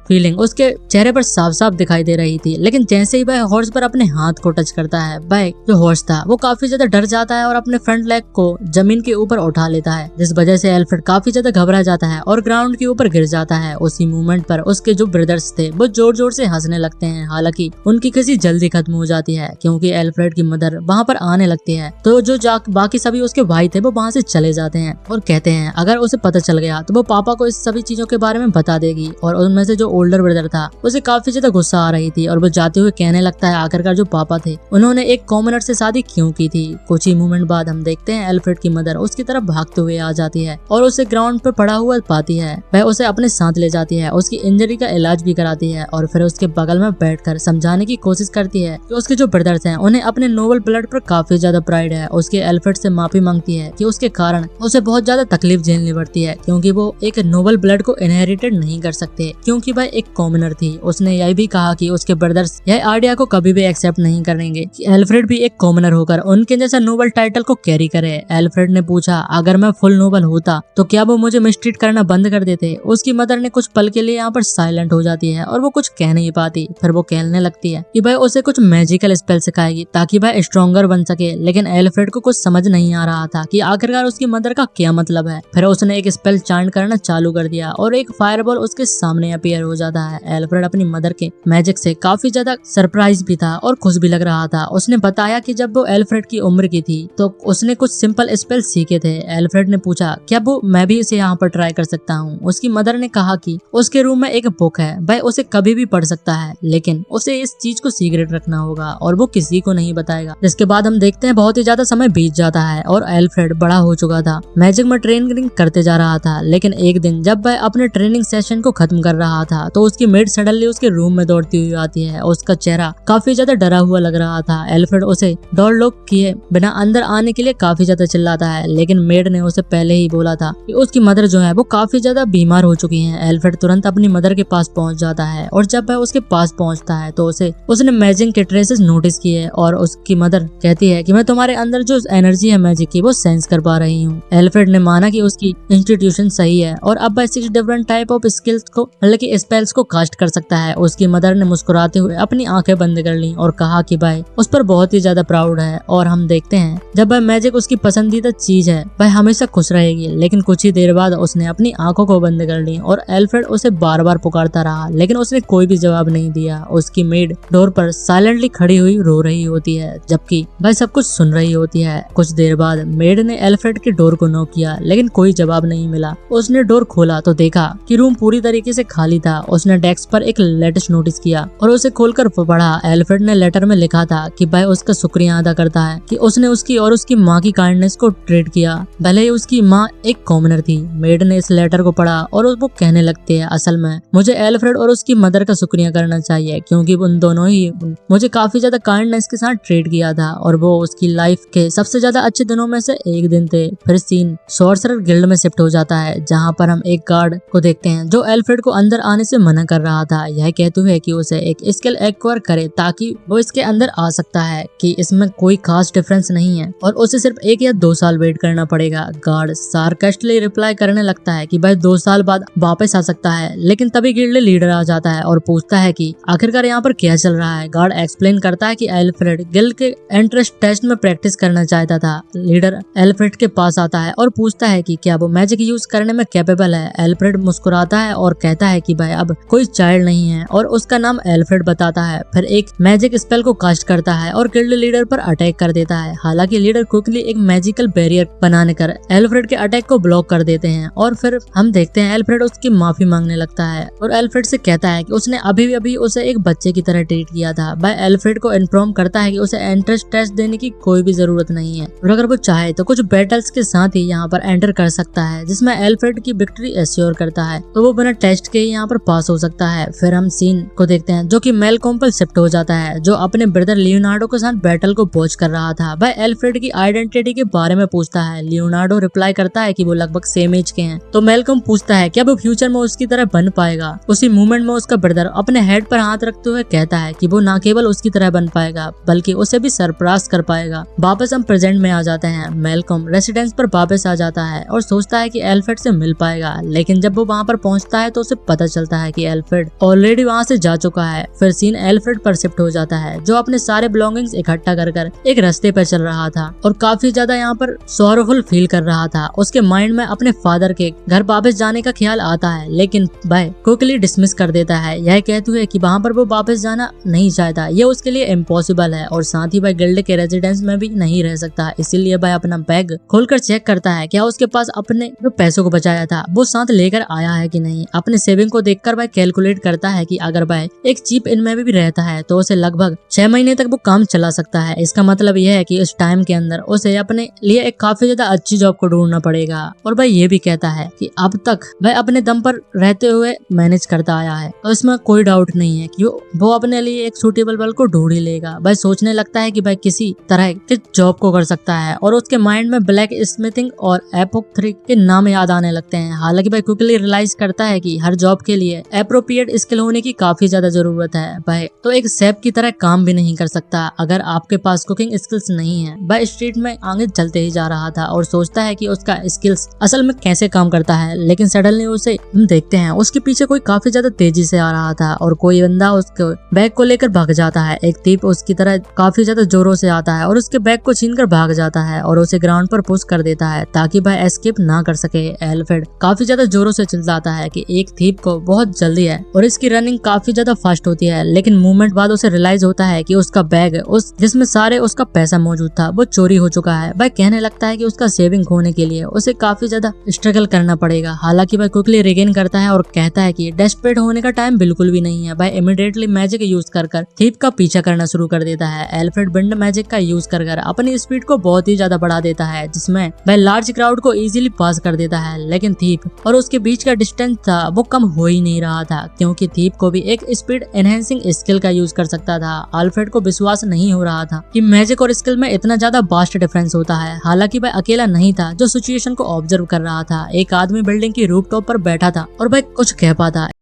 फीलिंग उसके चेहरे पर साफ साफ दिखाई दे रही थी, लेकिन जैसे ही वह हॉर्स पर अपने हाथ को टच करता है वह जो हॉर्स था वो काफी ज्यादा डर जाता है और अपने फ्रंट लेग को जमीन के ऊपर उठा लेता है, जिस वजह से एल्फ्रेड काफी ज्यादा घबरा जाता है और ग्राउंड के ऊपर गिर जाता है। उसी मूवमेंट पर उसके जो ब्रदर्स थे वो जोर जोर से हंसने लगते हैं। हालांकि उनकी खुशी जल्दी खत्म हो जाती है क्योंकि एल्फ्रेड की मदर वहाँ पर आने लगती है। तो जो बाकी सभी उसके भाई थे वो वहाँ से चले जाते हैं और कहते हैं अगर उसे पता चल गया तो वो पापा को इस सभी चीजों के बारे में बता देगी। और उनमें से जो ओल्डर ब्रदर था उसे काफी ज्यादा गुस्सा आ रही थी और वो जाते हुए कहने लगता है आखिरकार जो पापा थे उन्होंने एक कॉमनर से शादी क्यों की थी। कुछ ही मूवमेंट बाद हम देखते हैं एल्फ्रेड की मदर उसकी तरफ भागते हुए आ जाती है और उसे ग्राउंड पर पड़ा हुआ पाती है। वह उसे अपने साथ ले जाती है, उसकी इंजरी का इलाज भी कराती है और फिर उसके बगल में बैठकर समझाने की कोशिश करती है कि उसके जो ब्रदर्स हैं उन्हें अपने नोबल ब्लड पर काफी ज्यादा प्राइड है। उसके एल्फ्रेड से माफी मांगती है कि उसके कारण उसे बहुत ज्यादा तकलीफ झेलनी पड़ती है क्योंकि वो एक नोबल ब्लड को इनहेरिटेड नहीं कर सकते क्योंकि वह एक कॉमनर थी। उसने यह भी कहा कि उसके ब्रदर्स यह आइडिया को कभी भी एक्सेप्ट नहीं करेंगे कि एल्फ्रेड भी एक कॉमनर होकर उनके जैसा नोबल टाइटल को कैरी करे। एल्फ्रेड ने पूछा अगर मैं फुल नोबल होता तो क्या वो मुझे मिसट्रीट करना बंद कर देते। उसकी मदर ने कुछ पल के लिए यहाँ पर साइलेंट हो जाती है और वो कुछ कह नहीं पाती। फिर वो कहने लगती है कि भाई उसे कुछ मैजिकल स्पेल सिखाएगी ताकि वह स्ट्रॉन्गर बन सके, लेकिन एल्फ्रेड को कुछ समझ नहीं आ रहा था कि आखिरकार उसकी मदर का क्या मतलब है। फिर उसने एक स्पेल चांट करना चालू कर दिया और एक फायरबॉल उसके सामने अपीयर हो जाता है। एल्फ्रेड अपनी मदर के मैजिक से काफी ज्यादा सरप्राइज भी था और खुश भी लग रहा था। उसने बताया कि जब वो एल्फ्रेड की उम्र की थी तो उसने कुछ सिंपल स्पेल सीखे थे। एल्फ्रेड ने पूछा क्या वो मैं भी इसे यहाँ पर ट्राई कर सकता हूँ। उसकी मदर ने कहा कि उसके रूम में एक बुक है, वह उसे कभी भी पढ़ सकता है, लेकिन उसे इस चीज को सीक्रेट रखना होगा और वो किसी को नहीं बताएगा। जिसके बाद हम देखते हैं बहुत ही ज्यादा समय बीत जाता है और एल्फ्रेड बड़ा हो चुका था, मैजिक में ट्रेनिंग करते जा रहा था। लेकिन एक दिन जब वह अपने ट्रेनिंग सेशन को खत्म कर रहा था तो उसकी मेड सडनली उसके रूम में दौड़ती हुई आती है। उसका चेहरा काफी ज्यादा डरा हुआ लग रहा था। एल्फ्रेड उसे डोर लॉक किए बिना अंदर आने के लिए काफी ज्यादा चिल्लाता है, लेकिन मेड ने उसे पहले ही बोला था कि उसकी मदर जो है वो काफी ज्यादा बीमार हो चुकी है। एल्फ्रेड तुरंत अपनी मदर के पास पहुंच जाता है और जब वह उसके पास पहुंचता है तो उसने मैजिक के ट्रेसेस नोटिस किए और उसकी मदर कहती है कि मैं तुम्हारे अंदर जो एनर्जी है मैजिक की वो सेंस कर पा रही हूँ। एल्फ्रेड ने माना कि उसकी इंस्टीट्यूशन सही है और अब वह 6 डिफरेंट टाइप ऑफ स्किल्स को मतलब कि स्पेल्स को कास्ट कर सकता है। उसकी मदर ने मुस्कुराते हुए अपनी आंखें बंद कर ली और कहा कि भाई उस पर बहुत ही ज्यादा प्राउड है। और हम देखते हैं जब वह मैजिक उसकी पसंदीदा चीज है वह हमेशा खुश रहेगी, लेकिन कुछ ही देर बाद उसने अपनी आंखों को बंद कर ली और एल्फ्रेड उसे बार बार पुकारता रहा, लेकिन उसने कोई भी जवाब नहीं दिया। उसकी मेड डोर पर साइलेंटली खड़ी हुई रो रही होती है जबकि वह सब कुछ सुन रही होती है। कुछ देर बाद मेड ने एल्फ्रेड के डोर को नॉक किया, लेकिन कोई जवाब नहीं मिला। उसने डोर खोला तो देखा कि रूम पूरी तरीके से खाली था। उसने डेस्क पर एक लेटर नोटिस किया और उसे खोलकर पढ़ा। एल्फ्रेड ने लेटर में लिखा था कि भाई उसका शुक्रिया अदा करता है कि उसने उसकी और उसकी माँ की काइंडनेस को ट्रीट किया, भले ही उसकी माँ एक कॉमनर थी। मेड ने इस लेटर को पढ़ा और वो कहने लगती है असल में मुझे एल्फ्रेड और उसकी मदर का शुक्रिया करना चाहिए क्योंकि उन दोनों ही मुझे काफी ज्यादा काइंडनेस के साथ ट्रीट किया था और वो उसकी लाइफ के सबसे ज्यादा अच्छे दिनों में से एक दिन थे। फिर सीन सॉर्सरर गिल्ड में शिफ्ट हो जाता है जहाँ पर हम एक गार्ड को देखते हैं जो एल्फ्रेड को अंदर आने से मना कर रहा था, यह कहते हुए कि उसे एक स्किल एक्वायर करे ताकि वो इसके अंदर आ सकता है कि इसमें कोई खास डिफरेंस नहीं है और उसे सिर्फ 1 या 2 साल वेट करना पड़ेगा। गार्ड सार्कास्टिकली रिप्लाई करने लगता है कि भाई 2 साल बाद वापस आ सकता है, लेकिन तभी गिल्ड लीडर आ जाता है और पूछता है कि आखिरकार यहाँ पर क्या चल रहा है। गार्ड एक्सप्लेन करता बताता है कि एल्फ्रेड गिल्ड के एंट्रेंस टेस्ट में प्रैक्टिस करना चाहता था। लीडर एल्फ्रेड के पास आता है और पूछता है कि क्या वो मैजिक यूज करने में कैपेबल है। एल्फ्रेड मुस्कुराता है और कहता है कि भाई अब कोई चाइल्ड नहीं है और उसका नाम एल्फ्रेड बताता है। फिर एक मैजिक स्पेल को कास्ट करता है और गिल्ड लीडर पर अटैक कर देता है। हालांकि लीडर क्विकली एक मैजिकल बैरियर बनाने कर एल्फ्रेड के अटैक को ब्लॉक कर देते हैं और फिर हम देखते हैं एल्फ्रेड उसकी माफी मांगने लगता है और एल्फ्रेड से कहता है कि उसने अभी उसे एक बच्चे की तरह ट्रीट किया था। भाई एल्फ्रेड को इन्फॉर्म करता है कि उसे एंट्रेंस टेस्ट देने की कोई भी जरूरत नहीं है और अगर वो चाहे तो कुछ बैटल्स के साथ ही यहाँ पर एंटर कर सकता है जिसमें एल्फ्रेड की विक्ट्री एश्योर करता है, तो वो बिना टेस्ट के ही यहाँ पर पास हो सकता है। फिर हम सीन को देखते हैं जो कि मेलकॉम पर शिफ्ट हो जाता है, जो अपने ब्रदर लियोनार्डो के साथ बैटल को वॉच कर रहा था। भाई एल्फ्रेड की आइडेंटिटी के बारे में पूछता है। लियोनार्डो रिप्लाई करता है कि वो लगभग सेम एज के हैं। तो मेलकॉम पूछता है क्या वो फ्यूचर में उसकी तरह बन पाएगा। उसी मूवमेंट में उसका ब्रदर अपने हेड पर हाथ रखते हुए कहता है कि वो न केवल उसकी तरह बन पाएगा बल्कि उसे भी सरप्राइज कर पाएगा। वापस हम प्रेजेंट में आ जाते हैं। मेलकॉम रेसिडेंस पर वापस आ जाता है और सोचता है कि एल्फ्रेड से मिल पाएगा, लेकिन जब वो वहाँ पर पहुँचता है तो उसे पता चलता है कि एल्फ्रेड ऑलरेडी वहाँ से जा चुका है। फिर सीन एल्फ्रेड पर शिफ्ट हो जाता है, जो अपने सारे बिलोंगिंग्स इकट्ठा कर एक रास्ते पर चल रहा था और काफी ज्यादा यहाँ पर सॉरोफुल फील कर रहा था। उसके माइंड में अपने फादर के घर वापस जाने का ख्याल आता है, लेकिन भाई क्विकली डिसमिस कर देता है, यह कहते हुए कि वहाँ पर वो वापस जाना नहीं चाहता, ये उसके लिए इम्पॉसिबल है और साथ ही भाई गिल्ड के रेजिडेंस में भी नहीं रह सकता। इसीलिए भाई अपना बैग खोलकर चेक करता है क्या उसके पास अपने जो पैसों को बचाया था वो साथ लेकर आया है कि नहीं। अपने सेविंग को देखकर भाई कैलकुलेट करता है कि अगर भाई एक चीप इनमें भी रहता है तो उसे लगभग 6 महीने तक वो काम चला सकता है। इसका मतलब यह है कि इस टाइम के अंदर उसे अपने लिए एक काफी ज्यादा अच्छी जॉब को ढूंढना पड़ेगा। और भाई ये भी कहता है कि अब तक वह अपने दम पर रहते हुए मैनेज करता आया है, तो इसमें कोई डाउट नहीं है कि वो अपने लिए एक सूटेबल बल को ढूंढ ही लेगा। भाई सोचने लगता है कि भाई किसी तरह के जॉब को कर सकता है और उसके माइंड में ब्लैक स्मिथिंग और एपोक 3 के नाम याद आने लगते हैं। हालांकि भाई क्विकली रियलाइज करता है कि हर जॉब के लिए एप्रोप्रिएट स्किल होने की काफी ज्यादा जरूरत है। भाई तो एक शेफ की तरह काम भी नहीं कर सकता अगर आपके पास कुकिंग स्किल्स नहीं है। भाई स्ट्रीट में आगे चलते ही जा रहा था और सोचता है कि उसका स्किल्स असल में कैसे काम करता है, लेकिन सडनली उसे हम देखते हैं उसके पीछे कोई काफी ज्यादा तेजी से आ रहा था और कोई बंदा उसके बैग को लेकर भाग जाता है। एक थीप उसकी तरह काफी ज्यादा जोरों से आता है और उसके बैग को छीनकर भाग जाता है और उसे ग्राउंड पर पुश कर देता है ताकि भाई एस्केप ना कर सके। एल्फ्रेड काफी ज्यादा जोरों से चिल्लाता है कि एक थीप को बहुत जल्दी है और इसकी रनिंग काफी ज्यादा फास्ट होती है, लेकिन मूवमेंट बाद उसे रियलाइज होता है कि उसका बैग उस जिसमें सारे उसका पैसा मौजूद था वो चोरी हो चुका है। भाई कहने लगता है कि उसका सेविंग होने के लिए उसे काफी ज्यादा स्ट्रगल करना पड़ेगा। हालांकि भाई क्विकली रिगेन करता है और कहता है कि डेस्परेट होने का टाइम बिल्कुल भी नहीं है। भाई इमीडिएटली मैजिक यूज कर थीप का पीछा करना शुरू कर देता है। एल्फ्रेड विंड मैजिक का यूज कर अपनी स्पीड को बहुत ही ज्यादा बढ़ा देता है, जिसमें भाई लार्ज क्राउड को इजीली पास कर देता है, लेकिन थीप और उसके बीच का डिस्टेंस था वो कम हो ही नहीं रहा था क्योंकि थीप को भी एक स्पीड एनहेंसिंग स्किल का यूज कर सकता था। एल्फ्रेड को विश्वास नहीं हो रहा था कि मैजिक और स्किल में इतना ज्यादा वास्ट डिफरेंस होता है। हालांकि भाई अकेला नहीं था जो सिचुएशन को ऑब्जर्व कर रहा था। एक आदमी बिल्डिंग की रूफटॉप पर बैठा था और भाई कुछ कह पाता है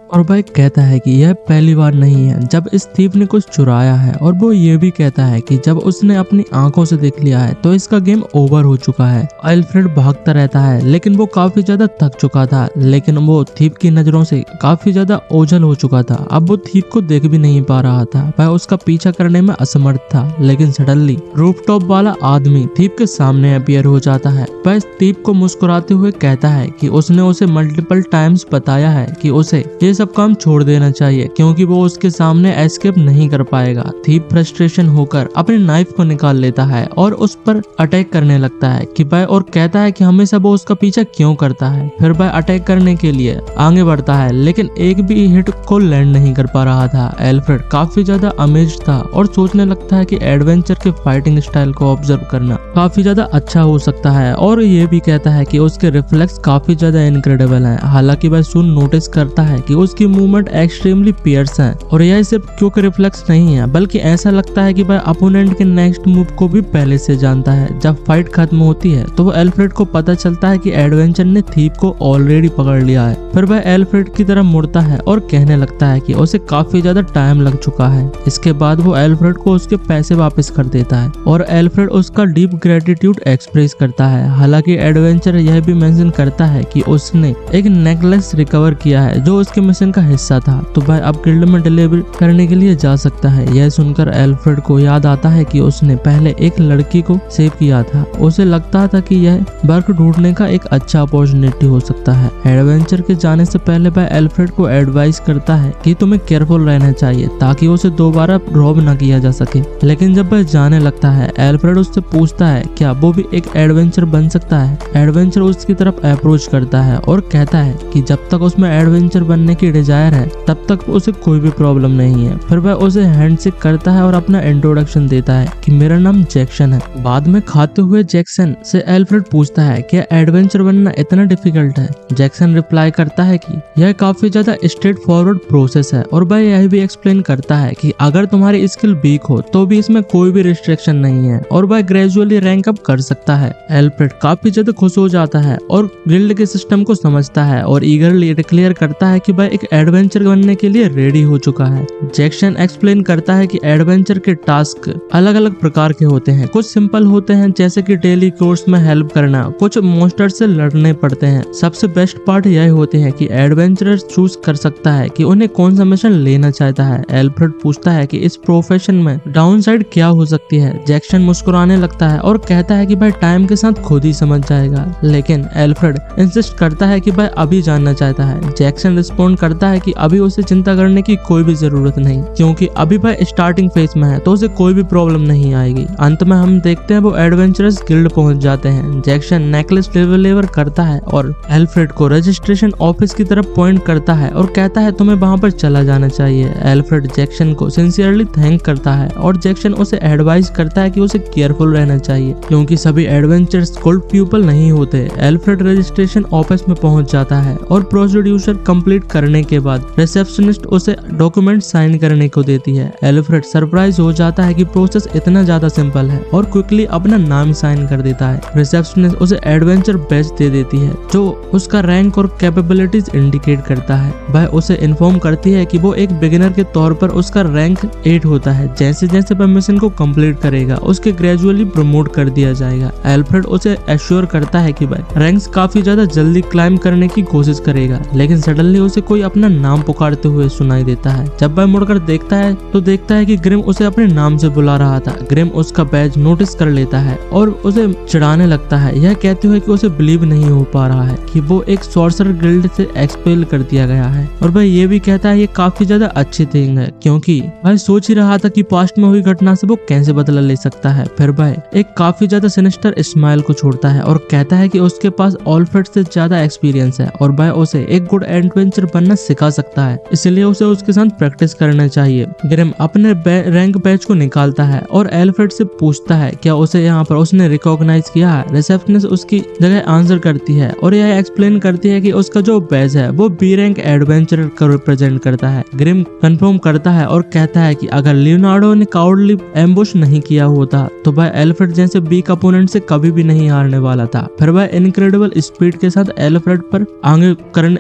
और भाई कहता है कि यह पहली बार नहीं है जब इस थीप ने कुछ चुराया है और वो ये भी कहता है कि जब उसने अपनी आंखों से देख लिया है तो इसका गेम ओवर हो चुका है। एल्फ्रेड भागता रहता है लेकिन वो काफी ज्यादा थक चुका था, लेकिन वो थीप की नजरों से काफी ज्यादा ओझल हो चुका था। अब वो थीप को देख भी नहीं पा रहा था, वह उसका पीछा करने में असमर्थ था। लेकिन सडनली रूफटॉप वाला आदमी थीप के सामने अपीयर हो जाता है। वह थीप को मुस्कुराते हुए कहता है कि उसने उसे मल्टीपल टाइम्स बताया है कि उसे ये सब काम छोड़ देना चाहिए क्योंकि वो उसके सामने एस्केप नहीं कर पाएगा। थीप फ्रस्ट्रेशन होकर अपनी नाइफ को निकाल लेता है और उस पर अटैक करने लगता है कि भाई और कहता है कि हमेशा वो उसका पीछा क्यों करता है। फिर भाई अटैक करने के लिए आगे बढ़ता है लेकिन एक भी हिट को लैंड नहीं कर पा रहा था। एल्फ्रेड काफी ज्यादा अमेज्ड था और सोचने लगता है कि एडवेंचर के फाइटिंग स्टाइल को ऑब्जर्व करना काफी ज्यादा अच्छा हो सकता है और ये भी कहता है कि उसके रिफ्लेक्स काफी ज्यादा इनक्रेडिबल हैं। हालांकि वह सुन नोटिस करता है कि उसकी मूवमेंट एक्सट्रीमली पियर्स है और यह सिर्फ क्विक रिफ्लेक्स नहीं है बल्कि ऐसा लगता है कि वह अपोनेंट के नेक्स्ट मूव को भी पहले से जानता है। जब फाइट खत्म होती है तो वह एल्फ्रेड को पता चलता है कि एडवेंचर ने थीप को ऑलरेडी पकड़ लिया है। फिर वह एल्फ्रेड की तरफ मुड़ता है और कहने लगता है कि उसे काफी ज्यादा टाइम लग चुका है। इसके बाद वो एल्फ्रेड को उसके पैसे वापस कर देता है और एल्फ्रेड उसका डीप ग्रेटिट्यूड एक्सप्रेस करता है। हालांकि एडवेंचर यह भी मेंशन करता है कि उसने एक नेकलेस रिकवर किया है जो उसके मिशन का हिस्सा था, तो भाई अब गिल्ड में डिलीवरी करने के लिए जा सकता है। यह सुनकर एल्फ्रेड को याद आता है कि उसने पहले एक लड़की को सेव किया था। उसे लगता था कि यह बर्क ढूंढने का एक अच्छा अपॉर्चुनिटी हो सकता है। एडवेंचर के जाने से पहले भाई एल्फ्रेड को एडवाइस करता है कि तुम्हें केयरफुल रहना चाहिए ताकि उसे दोबारा रॉब न किया जा सके। लेकिन जब वह जाने लगता है, एल्फ्रेड उससे पूछता है क्या वो भी एक एडवेंचर बन सकता है। एडवेंचर उसकी तरफ अप्रोच करता है और कहता है कि जब तक उसमें एडवेंचर बनने की डिजायर है तब तक उसे कोई भी प्रॉब्लम नहीं है। फिर वह उसे हैंडशेक करता है और अपना इंट्रोडक्शन देता है कि मेरा नाम जैक्सन है। बाद में खाते हुए जैक्सन से एल्फ्रेड पूछता है कि एडवेंचर बनना इतना डिफिकल्ट है। जैक्सन रिप्लाई करता है कि यह काफी ज्यादा स्ट्रेट फॉरवर्ड प्रोसेस है और वह यह भी एक्सप्लेन करता है कि अगर तुम्हारी स्किल वीक हो तो भी इसमें कोई भी रिस्ट्रिक्शन नहीं है और वह ग्रेजुअली रैंक अप कर सकता है। एल्फ्रेड काफी ज्यादा खुश हो जाता है और गिल्ड के सिस्टम को समझता है और ईगरली डिक्लेयर करता है कि वह एक एडवेंचर बनने के लिए रेडी हो चुका है। जैक्सन एक्सप्लेन करता है कि एडवेंचर के टास्क अलग अलग प्रकार के होते हैं। कुछ सिंपल होते हैं जैसे कि डेली कोर्स में हेल्प करना, कुछ मॉन्स्टर से लड़ने पड़ते हैं। सबसे बेस्ट पार्ट यह होते हैं कि एडवेंचरर चूज कर सकता है कि उन्हें कौन सा मिशन लेना चाहता है। एल्फ्रेड पूछता है कि इस प्रोफेशन में डाउनसाइड क्या हो सकती है। जैक्सन मुस्कुराने लगता है और कहता है कि भाई टाइम के साथ खुद ही समझ जाएगा, लेकिन एल्फ्रेड इंसिस्ट करता है कि भाई अभी जानना चाहता है। जैक्सन रिस्पॉन्ड करता है कि अभी उसे चिंता करने की कोई भी जरूरत नहीं, क्योंकि अभी भाई स्टार्टिंग फेज में है तो उसे कोई भी प्रॉब्लम नहीं आएगी। अंत में हम देखते हैं वो एडवेंचरस गिल्ड पहुंच जाते हैं। जैक्सन नेकलेस डिलीवर करता है और एल्फ्रेड को रजिस्ट्रेशन ऑफिस की तरफ पॉइंट करता है और कहता है तुम्हें वहां पर चला जाना चाहिए। एल्फ्रेड जैक्सन को सिंसियरली थैंक करता है और जैक्सन उसे एडवाइस करता है कि उसे केयरफुल रहना चाहिए क्योंकि सभी एडवेंचर्स गोल्ड पीपल नहीं होते। एल्फ्रेड रजिस्ट्रेशन ऑफिस में पहुंच जाता है और प्रोसीड्यूर कंप्लीट करने के बाद रिसेप्शनिस्ट उसे डॉक्यूमेंट साइन करने को देती है। एल्फ्रेड सरप्राइज हो जाता है कि प्रोसेस इतना ज्यादा सिंपल है और क्विकली अपना नाम साइन कर देता है। रिसेप्शनिस्ट उसे एडवेंचर बैच दे देती है जो उसका रैंक और कैपेबिलिटीज इंडिकेट करता है। वह उसे इन्फॉर्म करती है कि वो एक बिगिनर के तौर पर उसका रैंक 8 होता है। जैसे जैसे वह मिशन को कंप्लीट करेगा उसके ग्रेजुअली प्रमोट कर दिया जाएगा। एल्फ्रेड उसे एश्योर करता है कि वह रैंक्स काफी ज्यादा जल्दी क्लाइम करने की कोशिश करेगा, लेकिन सडनली उसे कोई अपना नाम पुकारते हुए सुनाई देता है। जब वह मुड़कर देखता है तो देखता है कि ग्रिम उसे अपने नाम से बुला रहा था। ग्रिम उसका बैज नोटिस कर लेता है और उसे चिढ़ाने लगता है, यह कहते हुए कि उसे बिलीव नहीं हो पा रहा है कि वो एक सॉर्सर गिल्ड से एक्सपेल कर दिया गया है। और वह ये भी कहता है ये काफी ज्यादा अच्छी थिंग है क्योंकि वह सोच ही रहा था कि पास्ट में हुई घटना से वो कैसे बदला ले सकता है। फिर वह एक काफी ज्यादा सिनिस्टर स्माइल को छोड़ता है और कहता है कि उसके पास एल्फ्रेड से ज्यादा एक्सपीरियंस है और वह उसे एक गुड एडवेंचर बनना सिखा सकता है, इसलिए उसे उसके साथ प्रैक्टिस करना चाहिए। ग्रिम अपने रैंक बैच को निकालता है और एल्फ्रेड से पूछता है क्या उसे यहाँ पर उसने रिकॉग्नाइज किया है। रिसेप्शनिस्ट उसकी जगह आंसर करती है और यह एक्सप्लेन करती है कि उसका जो बैच है वो बी रैंक एडवेंचरर को रिप्रेजेंट करता है। ग्रिम कंफर्म करता है और कहता है कि अगर लियोनार्डो ने काउर्डली एम्बुश नहीं किया होता तो वह एल्फ्रेड जैसे वीक अपोनेंट से कभी भी नहीं हारने वाला था। फिर वह इनक्रेडिबल स्पीड के साथ एल्फ्रेड पर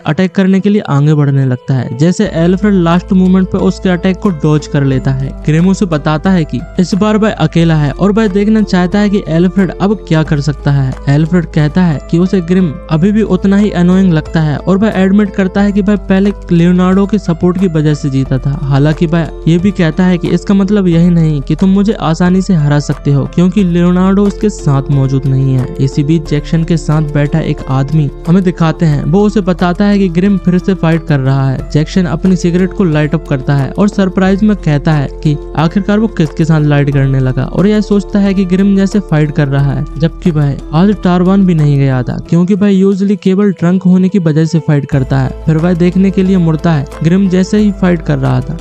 अटैक करने के लिए आगे बढ़ने लगता है। जैसे एल्फ्रेड लास्ट मोमेंट पे उसके अटैक को डॉज कर लेता है। ग्रिम उसे बताता है कि इस बार वह अकेला है और वह देखना चाहता है कि एल्फ्रेड अब क्या कर सकता है। एल्फ्रेड कहता है कि उसे ग्रिम अभी भी उतना ही अनोइंग लगता है और वह एडमिट करता है कि वह पहले लियोनार्डो के सपोर्ट की वजह से जीता था। हालांकि वह ये भी कहता है कि इसका मतलब यही नहीं कि तुम मुझे आसानी से हरा सकते हो क्योंकि लियोनार्डो उसके साथ मौजूद नहीं है। इसी बीच जैक्सन के साथ बैठा एक आदमी हमें दिखाते हैं। वो उसे बताता है कि ग्रिम फिर से फाइट कर रहा है। जैक्सन अपनी सिगरेट को लाइट अप करता है और सरप्राइज में कहता है कि आखिरकार वो किसके साथ लाइट करने लगा और यह सोचता है कि ग्रिम जैसे फाइट कर रहा है, जबकि वह आज टारवान भी नहीं गया था क्योंकि वह यूजुअली केवल ड्रंक होने की वजह से फाइट करता है। फिर वह देखने के लिए मुड़ता है, ग्रिम जैसे ही फाइट कर रहा था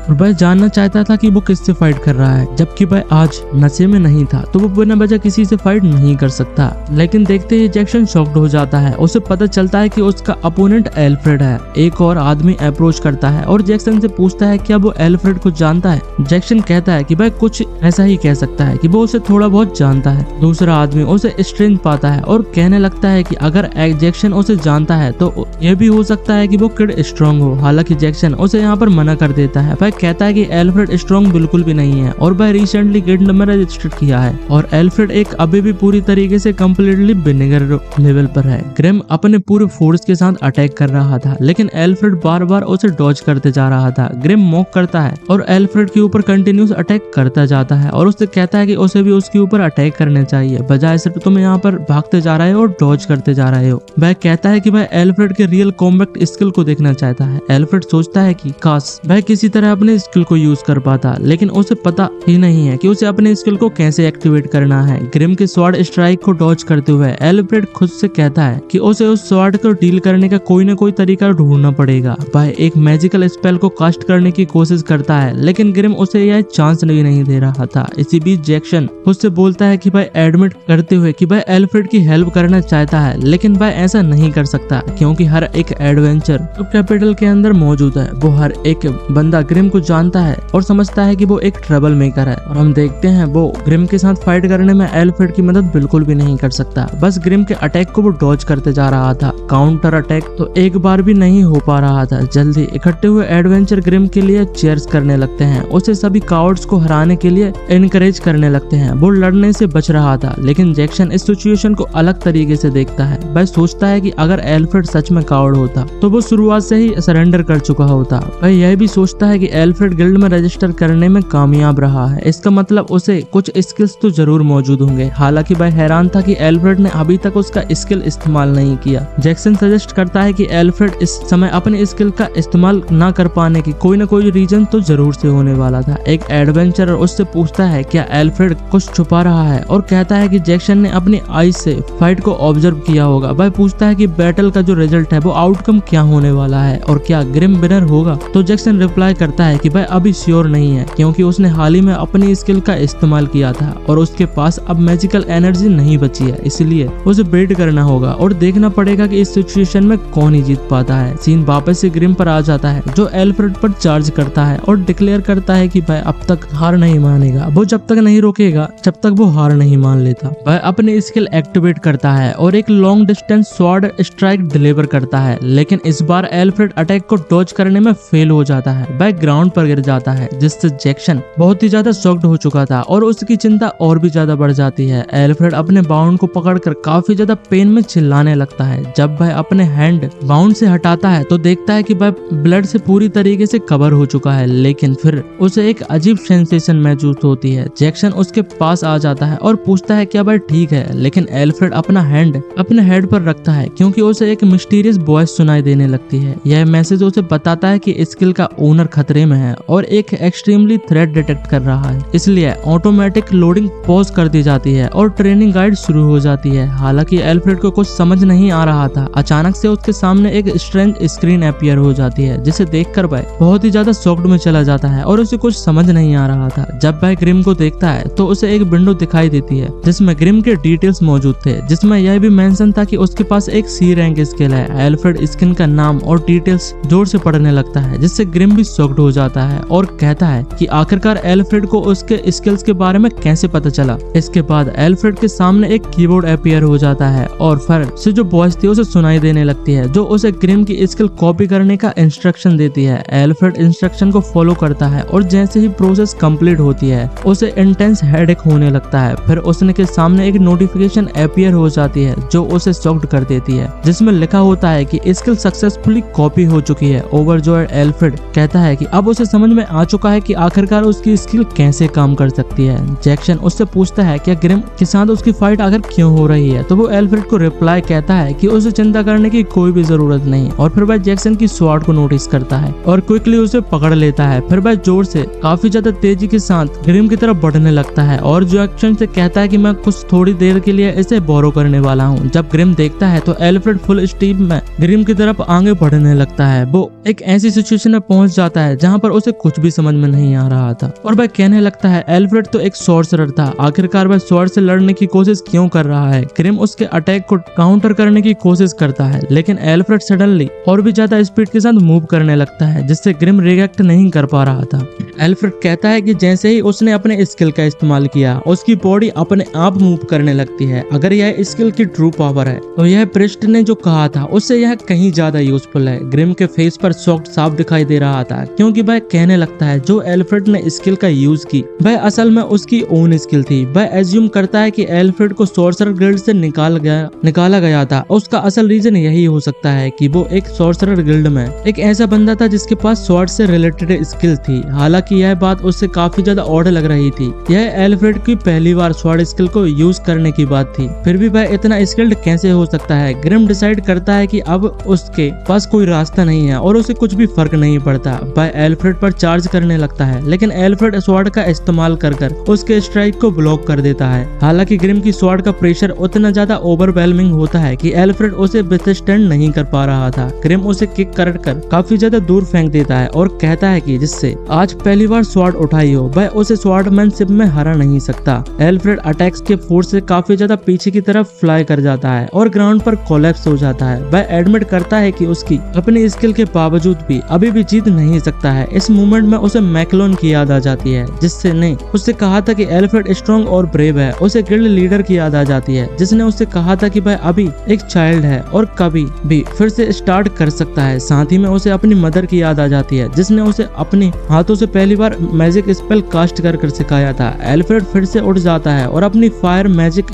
और वह जानना चाहता था कि वो किससे फाइट कर रहा है, जबकि वह आज नशे में नहीं था तो वो बिना वजह किसी से फाइट नहीं कर सकता। लेकिन देखते ही जैक्सन शॉक्ड हो जाता है। उसे पता चलता है कि उसका अपोनेंट एल्फ्रेड है। एक और आदमी अप्रोच करता है और जैक्सन से पूछता है क्या वो एल्फ्रेड को जानता है। जैक्सन कहता है कि वह कुछ ऐसा ही कह सकता है कि वो उसे थोड़ा बहुत जानता है। दूसरा आदमी उसे स्ट्रेंज पाता है और कहने लगता है कि अगर जैक्सन उसे जानता है तो ये भी हो सकता है कि वो किड स्ट्रॉन्ग हो। हालांकि जैक्सन उसे यहाँ पर मना कर देता है। वह कहता है कि एल्फ्रेड स्ट्रॉन्ग बिल्कुल भी नहीं है और वह रिसेंटली गिल्ड में रजिस्टर किया है और एल्फ्रेड एक अभी भी पूरी तरीके से कम्प्लीटली विनेगर लेवल पर है। ग्रिम अपने पूरे फोर्स के साथ अटैक कर रहा था लेकिन एल्फ्रेड बार बार उसे डॉज करते जा रहा था। ग्रिम मॉक करता है और एल्फ्रेड के ऊपर कंटिन्यूस अटैक करता जाता है और उससे कहता है कि उसे भी उसके ऊपर अटैक करने चाहिए, बजाय सिर्फ तुम यहाँ पर भागते जा रहे हो और डॉज करते जा रहे हो। वह कहता है कि वह एल्फ्रेड के रियल कॉम्बैट स्किल को देखना चाहता है। एल्फ्रेड सोचता है कि काश वह किसी तरह अपने स्किल को यूज कर पाता, लेकिन उसे पता ही नहीं है कि उसे अपने स्किल को कैसे एक्टिवेट करना है। ग्रिम के स्वॉर्ड स्ट्राइक को डॉज करते हुए एल्फ्रेड खुद से कहता है कि उसे उस स्वॉर्ड को डील करने का कोई न कोई तरीका ढूंढना पड़ेगा। वह एक मैजिकल स्पेल को कास्ट करने की कोशिश करता है लेकिन ग्रिम उसे यह चांस नहीं दे रहा था। इसी बीच जैक्सन उससे बोलता है कि वह एडमिट करते हुए कि वह एल्फ्रेड की हेल्प करना चाहता है लेकिन वह ऐसा नहीं कर सकता क्योंकि हर एक एडवेंचर जो कैपिटल के अंदर मौजूद है वो हर एक बंदा ग्रिम को जानता है और समझता है कि वो एक ट्रबल मेकर है। और हम देखते हैं वो ग्रिम के साथ फाइट करने में एल्फ्रेड की मदद बिल्कुल भी नहीं कर सकता। बस ग्रिम के अटैक को वो डॉज करते जा रहा था। काउंटर अटैक तो एक बार भी नहीं हो पा रहा था। जल्दी इकट्ठे हुए एडवेंचर ग्रिम के लिए चीयर्स करने लगते हैं, उसे सभी कावर्ड्स को हराने के लिए एनकरेज करने लगते हैं। वो लड़ने से बच रहा था लेकिन जैक्सन इस सिचुएशन को अलग तरीके से देखता है। वह सोचता है कि अगर एल्फ्रेड सच में कावर्ड होता तो वो शुरुआत से ही सरेंडर कर चुका होता। वह यह भी सोचता है कि एल्फ्रेड गिल्ड में रजिस्टर करने में कामयाब रहा है, इसका मतलब उसे कुछ स्किल्स तो जरूर मौजूद होंगे। हालांकि वह हैरान था कि एल्फ्रेड ने अभी तक उसका स्किल इस्तेमाल नहीं किया। जैक्सन सजेस्ट करता है कि एल्फ्रेड इस समय अपने स्किल का इस्तेमाल न कर पाने की कोई न कोई रीजन तो जरूर से होने वाला था। एक एडवेंचरर उससे पूछता है क्या एल्फ्रेड कुछ छुपा रहा है और कहता है कि जैक्सन ने अपनी आईज से फाइट को ऑब्जर्व किया होगा। वह पूछता है कि बैटल का जो रिजल्ट है वो आउटकम क्या होने वाला है और क्या ग्रिम विनर होगा। तो जैक्सन रिप्लाई करता है कि वह अभी श्योर नहीं है क्योंकि उसने हाल ही में अपनी स्किल का इस्तेमाल किया था और उसके पास अब मैजिकल एनर्जी नहीं बची है, इसलिए उसे वेट करना होगा और देखना पड़ेगा कि इस सिचुएशन में कौन ही जीत पाता है। सीन वापस से ग्रिम पर आ जाता है जो एल्फ्रेड पर चार्ज करता है और डिक्लेयर करता है कि वह अब तक हार नहीं मानेगा। वो जब तक नहीं रोकेगा जब तक वो हार नहीं मान लेता। वह अपनी स्किल एक्टिवेट करता है और एक long distance sword strike deliver करता है लेकिन इस बार एल्फ्रेड अटैक को डॉज करने में फेल हो जाता है। वह ग्राउंड पर गिर जाता है जिससे जैक्सन बहुत ही ज्यादा शॉक्ड हो चुका था और उसकी चिंता और भी ज्यादा बढ़ जाती है। एल्फ्रेड अपने बाउंड को पकड़कर काफी ज्यादा पेन में चिल्लाने लगता है। जब वह अपने हैंड बाउंड से हटाता है तो देखता है कि वह ब्लड से पूरी तरीके से कवर हो चुका है लेकिन फिर उसे एक अजीब सेंसेशन महसूस होती है। जैक्सन उसके पास आ जाता है और पूछता है क्या वह ठीक है, लेकिन एल्फ्रेड अपना हैंड अपने हेड पर रखता है क्योंकि उसे एक मिस्टीरियस वॉइस सुनाई देने लगती है। यह मैसेज उसे बताता है कि स्किल का ओनर खतरे में है और एक एक्सट्रीमली थ्रेट डिटेक्ट कर रहा है, इसलिए ऑटोमेटिक लोडिंग पॉज कर दी जाती है और ट्रेनिंग गाइड शुरू हो जाती है। हालांकि एल्फ्रेड को कुछ समझ नहीं आ रहा था। अचानक से उसके सामने एक स्ट्रेंज स्क्रीन अपीयर हो जाती है जिसे देखकर वह बहुत ही ज्यादा शॉक्ड में चला जाता है और उसे कुछ समझ नहीं आ रहा था। जब वह ग्रिम को देखता है तो उसे एक विंडो दिखाई देती है जिसमें ग्रिम के डिटेल्स मौजूद थे, जिसमें यह भी मेंशन था कि उसके पास एक सी रैंक स्किल है। एल्फ्रेड स्किन का नाम और डिटेल्स जोर से पढ़ने लगता है जिससे ग्रिम भी शॉक्ड हो जाता है और कहता है कि आखिरकार एल्फ्रेड को उसके स्किल्स के बारे में कैसे पता चला। इसके बाद एल्फ्रेड के सामने एक कीबोर्ड अपीयर हो जाता है और फिर से जो वॉइस थी उसे सुनाई देने लगती है जो उसे ग्रिम की स्किल कॉपी करने का इंस्ट्रक्शन देती है। एल्फ्रेड इंस्ट्रक्शन को फॉलो करता है और जैसे ही प्रोसेस कंप्लीट होती है उसे इंटेंस हेडेक होने लगता है। फिर उसने के सामने एक नोटिफिकेशन अपीयर हो जाती है जो उसे शॉक्ड कर देती है जिसमें लिखा होता है कि स्किल सक्सेसफुली कॉपी हो चुकी है। ओवरजॉयड एल्फ्रेड कहता है कि अब उसे समझ में आ चुका है कि आखिरकार उसकी स्किल कैसे काम कर सकती है। जैक्सन उससे पूछता है कि ग्रिम के साथ उसकी फाइट आखिर क्यों हो रही है, तो वो एल्फ्रेड को रिप्लाई कहता है कि उसे चिंता करने की कोई भी जरूरत नहीं। और फिर वह जैक्सन की स्वॉर्ड को नोटिस करता है और क्विकली उसे पकड़ लेता है। फिर वह जोर से काफी ज्यादा तेजी के साथ ग्रिम की तरफ बढ़ने लगता है और जैक्सन से कहता है कि मैं कुछ थोड़ी देर के लिए इसे बोरो करने वाला हूँ। जब ग्रिम देखता है तो एल्फ्रेड फुल स्पीड में ग्रिम की तरफ आगे बढ़ने लगता है। वो एक ऐसी सिचुएशन में पहुंच जाता है जहाँ पर उसे कुछ भी समझ में नहीं आ रहा था और वह कहने लगता है एल्फ्रेड तो एक सॉर्सरर था, आखिरकार वह स्वॉर्ड से लड़ने की कोशिश क्यों कर रहा है। ग्रिम उसके अटैक को काउंटर करने की कोशिश करता है लेकिन एल्फ्रेड सडनली और भी ज्यादा स्पीड के साथ मूव करने लगता है जिससे ग्रिम रिएक्ट नहीं कर पा रहा था। एल्फ्रेड कहता है कि जैसे ही उसने अपने स्किल का इस्तेमाल किया उसकी बॉडी अपने आप मूव करने लगती है। अगर यह स्किल की ट्रू पावर है तो यह प्रिस्ट ने जो कहा था उससे यह कहीं ज्यादा यूजफुल है। ग्रिम के फेस पर शॉक साफ दिखाई दे रहा था, क्योंकि वह कहने लगता है जो एल्फ्रेड ने स्किल का यूज की वह असल में उसकी ओन स्किल थी। वह एज्यूम करता है कि एल्फ्रेड को सॉर्सरर गिल्ड से निकाला गया था। उसका असल रीजन यही हो सकता है कि वो एक सॉर्सरर गिल्ड में एक ऐसा बंदा था जिसके पास स्वॉर्ड से रिलेटेड स्किल थी। हालांकि यह बात उससे काफी ज्यादा ऑड लग रही थी। यह एल्फ्रेड की पहली बार स्वॉर्ड स्किल को यूज करने की बात थी, फिर भी वह इतना स्किल्ड कैसे हो सकता है। ग्रिम डिसाइड करता है कि अब उसके पास कोई रास्ता नहीं है और उसे कुछ भी फर्क नहीं पड़ता। वह एल्फ्रेड पर चार्ज करने लगता है, लेकिन एल्फ्रेड स्वॉर्ड का इस्तेमाल कर उसके स्ट्राइक को ब्लॉक कर देता है। हालांकि ग्रिम की स्वॉर्ड का प्रेशर उतना ज्यादा ओवरवेलमिंग होता है कि एल्फ्रेड उसे विथस्टैंड नहीं कर पा रहा था। ग्रिम उसे किक कर काफी ज्यादा दूर फेंक देता है और कहता है कि जिससे आज पहली बार स्वॉर्ड उठाई हो वह उसे स्वॉर्डमैनशिप में हरा नहीं सकता। एल्फ्रेड अटैक्स के फोर्स से काफी ज्यादा पीछे की तरफ फ्लाई कर जाता है और ग्राउंड पर कोलैप्स हो जाता है। वह एडमिट करता है कि उसकी अपनी स्किल के बावजूद भी अभी भी जीत नहीं सकता है। इस मोमेंट में उसे मैकलोन की याद आ जाती है, जिससे ने उससे कहा था कि एल्फ्रेड स्ट्रॉन्ग और ब्रेव है। उसे गिल्ड लीडर की याद आ जाती है, जिसने उससे कहा था कि वह अभी एक चाइल्ड है और कभी भी फिर से स्टार्ट कर सकता है। साथ ही में उसे अपनी मदर की याद आ जाती है, जिसने उसे अपने हाथों से पहली बार मैजिक स्पेल कास्ट कर सिखाया था। एल्फ्रेड फिर से उठ जाता है और अपनी फायर मैजिक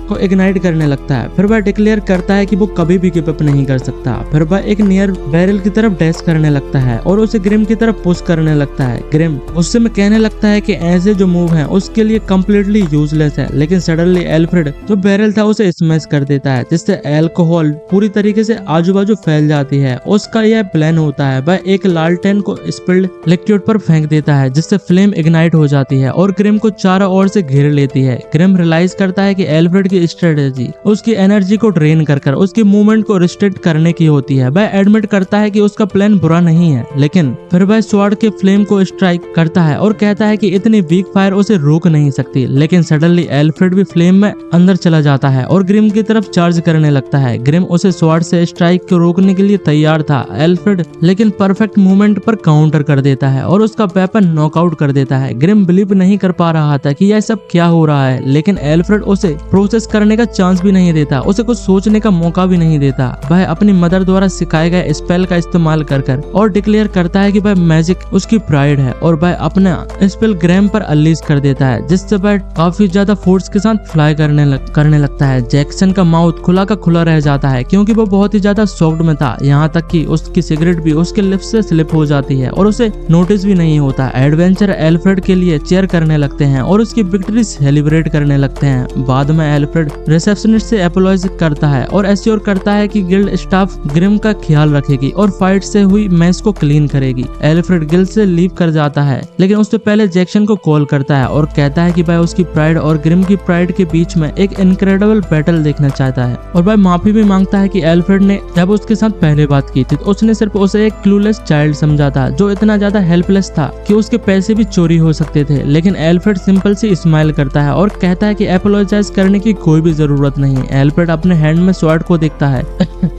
को इग्नाइट करने लगता है। फिर वह डिक्लेयर करता है कि वो कभी भी गिव अप नहीं कर सकता। फिर वह एक नियर बैरल की तरफ डैश करने लगता है और उसे ग्रिम की तरफ पुश करने लगता है। ग्रिम गुस्से में कहने लगता है कि ऐसे जो मूव है उसके लिए कम्प्लीटली यूजलेस है, लेकिन सडनली एल्फ्रेड जो बैरल था उसे स्मैश कर देता है, जिससे अल्कोहल पूरी तरीके से आजू बाजू फैल जाती है। उसका यह प्लान होता है, वह एक लालटेन को स्पिल्ड लिक्विड पर फेंक देता है, जिससे फ्लेम इग्नाइट हो जाती है और ग्रिम को चारों ओर से घेर लेती है। ग्रिम रियलाइज करता है कि एल्फ्रेड की स्ट्रेटेजी उसकी एनर्जी को ड्रेन कर उसकी मूवमेंट को रिस्ट्रिक्ट करने की होती है। वह एडमिट करता है कि उसका प्लान बुरा नहीं है, लेकिन फिर वह स्वॉर्ड के फ्लेम को स्ट्राइक करता है और कहता है कि इतनी वीक फायर उसे रोक नहीं सकती। लेकिन सडनली एल्फ्रेड भी फ्लेम में अंदर चला जाता है और ग्रिम की तरफ चार्ज करने लगता है। ग्रिम उसे स्वॉर्ड से स्ट्राइक को रोकने के लिए तैयार था, एल्फ्रेड लेकिन परफेक्ट मूवमेंट पर काउंटर कर देता है और उसका वेपन नॉकआउट कर देता है। ग्रिम बिलीव नहीं कर पा रहा था कि यह सब क्या हो रहा है, लेकिन एल्फ्रेड उसे प्रोसेस करने का चांस भी नहीं देता, उसे कुछ सोचने का मौका भी नहीं देता। वह अपनी मदर द्वारा सिखाए गए स्पेल का इस्तेमाल कर और डिक्लेयर करता है कि वह मैजिक उसकी प्राइड है और वह अपना स्पेल ग्रैम पर अनलीज कर देता है, जिससे वह काफी ज्यादा फोर्स के साथ फ्लाई करने लगता है। जैक्सन का माउथ खुला का खुला रह जाता है, क्योंकि वो बहुत ही ज्यादा शॉक्ड में था, यहाँ तक कि उसकी सिगरेट भी उसके लिप्स से स्लिप हो जाती है और उसे नोटिस भी नहीं होता। एडवेंचर एल्फ्रेड के लिए चेयर करने लगते हैं और उसकी विक्ट्री सेलिब्रेट करने लगते हैं। बाद में एल्फ्रेड रिसेप्शनिस्ट से अपोलॉइज करता है और एश्योर करता है कि गिल्ड स्टाफ ग्रिम का ख्याल रखेगी और फाइट से हुई मैच को क्लीन करेगी। एल्फ्रेड गिल्ड से लीव कर जाता है, लेकिन उससे पहले जैक्सन को कॉल करता है और कहता है कि वह उसकी प्राइड और ग्रिम की प्राइड के बीच में एक इनक्रेडिबल बैटल देखना चाहता है और वह माफी भी मांगता है कि एल्फ्रेड ने जब उसके साथ पहले बात की थी तो उसने सिर्फ उसे एक क्लूलेस चाइल्ड समझा था, जो इतना ज्यादा हेल्पलेस था कि उसके पैसे भी चोरी हो सकते थे। लेकिन एल्फ्रेड सिंपल सी स्माइल करता है और कहता है कि अपोलोजाइज करने की कोई भी जरूरत नहीं। एल्फ्रेड अपने हैंड में स्वॉर्ड को देखता है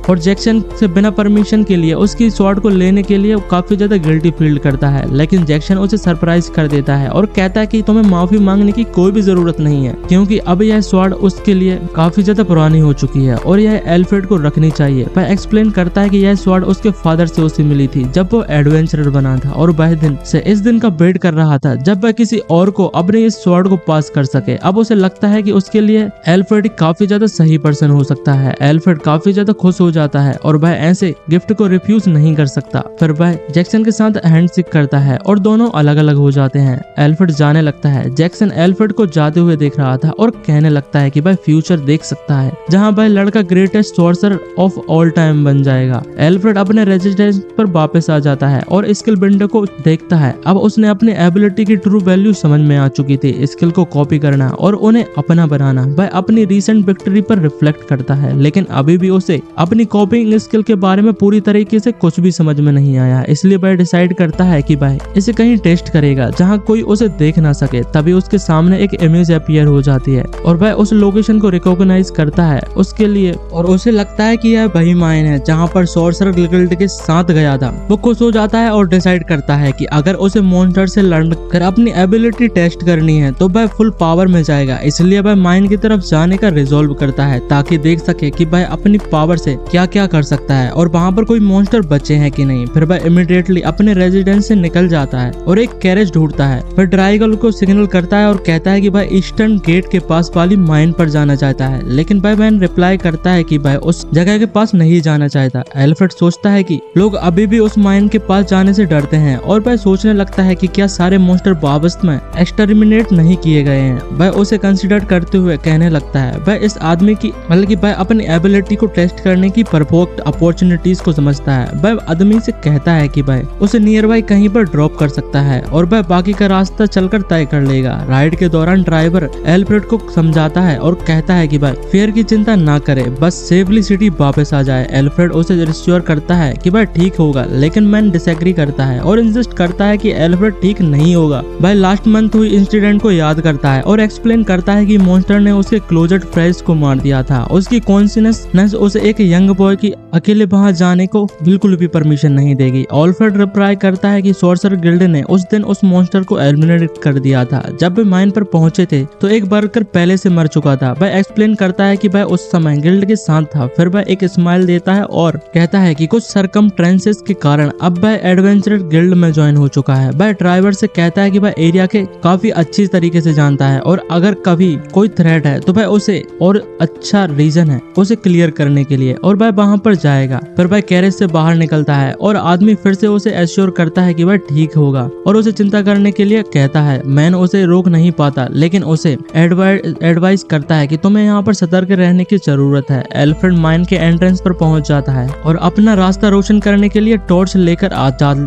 और जैक्सन से बिना परमिशन के लिए उसकी स्वॉर्ड को लेने के लिए काफी ज्यादा गिल्टी फील करता है, लेकिन जैक्सन उसे सरप्राइज कर देता है और कहता है कि तुम्हें माफी मांगने की कोई भी जरूरत नहीं है, क्योंकि अब यह स्वॉर्ड उसके लिए काफी ज्यादा पुरानी हो चुकी है और यह एल्फ्रेड को रखनी चाहिए। वह एक्सप्लेन करता है कि यह स्वॉर्ड उसके फादर से उसे मिली थी जब वो एडवेंचरर बना था और वह दिन से इस दिन का वेट कर रहा था जब वह किसी और को अपने इस स्वॉर्ड को पास कर सके। अब उसे लगता है कि उसके लिए एल्फ्रेड काफी ज्यादा सही पर्सन हो सकता है। एल्फ्रेड काफी ज्यादा खुश हो जाता है और वह ऐसे गिफ्ट को रिफ्यूज नहीं कर सकता। फिर वह जैक्सन के साथ हैंडशेक करता है और दोनों अलग अलग हो जाते हैं। एल्फ्रेड जाने लगता है। जैक्सन एल्फ्रेड को जाते हुए देख रहा था और कहने लगता है कि वह फ्यूचर देख सकता है जहां वह लड़का greatest sorcerer of all time बन जाएगा। एल्फ्रेड अपने रेजिडेंस पर वापस आ जाता है और स्किल विंडो को देखता है। अब उसने अपनी एबिलिटी की ट्रू वैल्यू समझ में आ चुकी थी, स्किल को कॉपी करना और उन्हें अपना बनाना। वह अपनी रीसेंट विक्ट्री पर रिफ्लेक्ट करता है, लेकिन अभी भी उसे अपनी अपनी कॉपिंग स्किल के बारे में पूरी तरीके से कुछ भी समझ में नहीं आया, इसलिए वह डिसाइड करता है कि वह इसे कहीं टेस्ट करेगा जहाँ कोई उसे देख ना सके। तभी उसके सामने एक इमेज अपीयर हो जाती है और वह उस लोकेशन को रिकॉग्नाइज करता है उसके लिए, और उसे लगता है कि यह वही माइन है जहाँ पर सॉर्सरर गिल्ड के साथ गया था। वो खुश हो जाता है और डिसाइड करता है कि अगर उसे मॉन्स्टर से लड़कर अपनी एबिलिटी टेस्ट करनी है तो वह फुल पावर में जाएगा। इसलिए वह माइन की तरफ जाने का रिजोल्व करता है ताकि देख सके कि वह अपनी पावर से क्या क्या कर सकता है और वहाँ पर कोई मॉन्स्टर बचे हैं कि नहीं। फिर वह इमीडिएटली अपने रेजिडेंस से निकल जाता है और एक कैरेज ढूंढता है। फिर ड्राइगल को सिग्नल करता है और कहता है कि वह ईस्टर्न गेट के पास वाली माइन पर जाना चाहता है, लेकिन वह मैन रिप्लाई करता है कि वह उस जगह के पास नहीं जाना चाहता। एल्फ्रेड सोचता है कि लोग अभी भी उस माइन के पास जाने से डरते हैं और वह सोचने लगता है कि क्या सारे मॉन्स्टर वापस में एक्सटर्मिनेट नहीं किए गए हैं। वह उसे कंसिडर करते हुए कहने लगता है वह इस आदमी की बल्कि वह अपनी एबिलिटी को टेस्ट करने की परफेक्ट अपॉर्चुनिटीज को समझता है। वह आदमी से कहता है कि वह उसे नियर बाई कहीं पर ड्रॉप कर सकता है और वह बाकी का रास्ता चलकर तय कर लेगा। राइड के दौरान ड्राइवर एल्फ्रेड को समझाता है और कहता है कि वह फेयर की चिंता ना करे, बस सेफली सिटी वापस आ जाए। एल्फ्रेड उसे रिश्योर करता है कि वह ठीक होगा, लेकिन मैन डिसएग्री करता है और इंसिस्ट करता है कि एल्फ्रेड ठीक नहीं होगा। वह लास्ट मंथ हुई इंसिडेंट को याद करता है और एक्सप्लेन करता है कि मॉन्स्टर ने उसके क्लोज्ड फ्रेंड्स को मार दिया था। उसकी कॉन्शियसनेस उसे एक यंग बॉय की अकेले वहां जाने को बिल्कुल भी परमिशन नहीं देगी। एल्फ्रेड रिप्लाई करता है कि सॉर्सरर गिल्ड ने उस दिन उस मॉन्स्टर को एलिमिनेट कर दिया था। जब वे माइन पर पहुंचे थे तो एक वर्कर पहले से मर चुका था। वह एक्सप्लेन करता है कि वह उस समय गिल्ड के साथ था। फिर वह एक स्माइल देता है और कहता है कि कुछ सरकमस्टेंसेस के कारण अब वह एडवेंचरर गिल्ड में ज्वाइन हो चुका है। वह ड्राइवर से कहता है कि वह एरिया के काफी अच्छी तरीके से जानता है और अगर कभी कोई थ्रेट है तो वह उसे और अच्छा रीजन है उसे क्लियर करने के लिए और वह वहां पर जाएगा। फिर वह कैरेज से बाहर निकलता है और आदमी फिर से उसे एश्योर करता है कि वह ठीक होगा और उसे चिंता करने के लिए कहता है। मैन उसे रोक नहीं पाता, लेकिन उसे एडवाइस करता है कि तुम्हें यहाँ पर सतर्क रहने की जरूरत है। एल्फ्रेड माइन के एंट्रेंस पर पहुंच जाता है और अपना रास्ता रोशन करने के लिए टॉर्च लेकर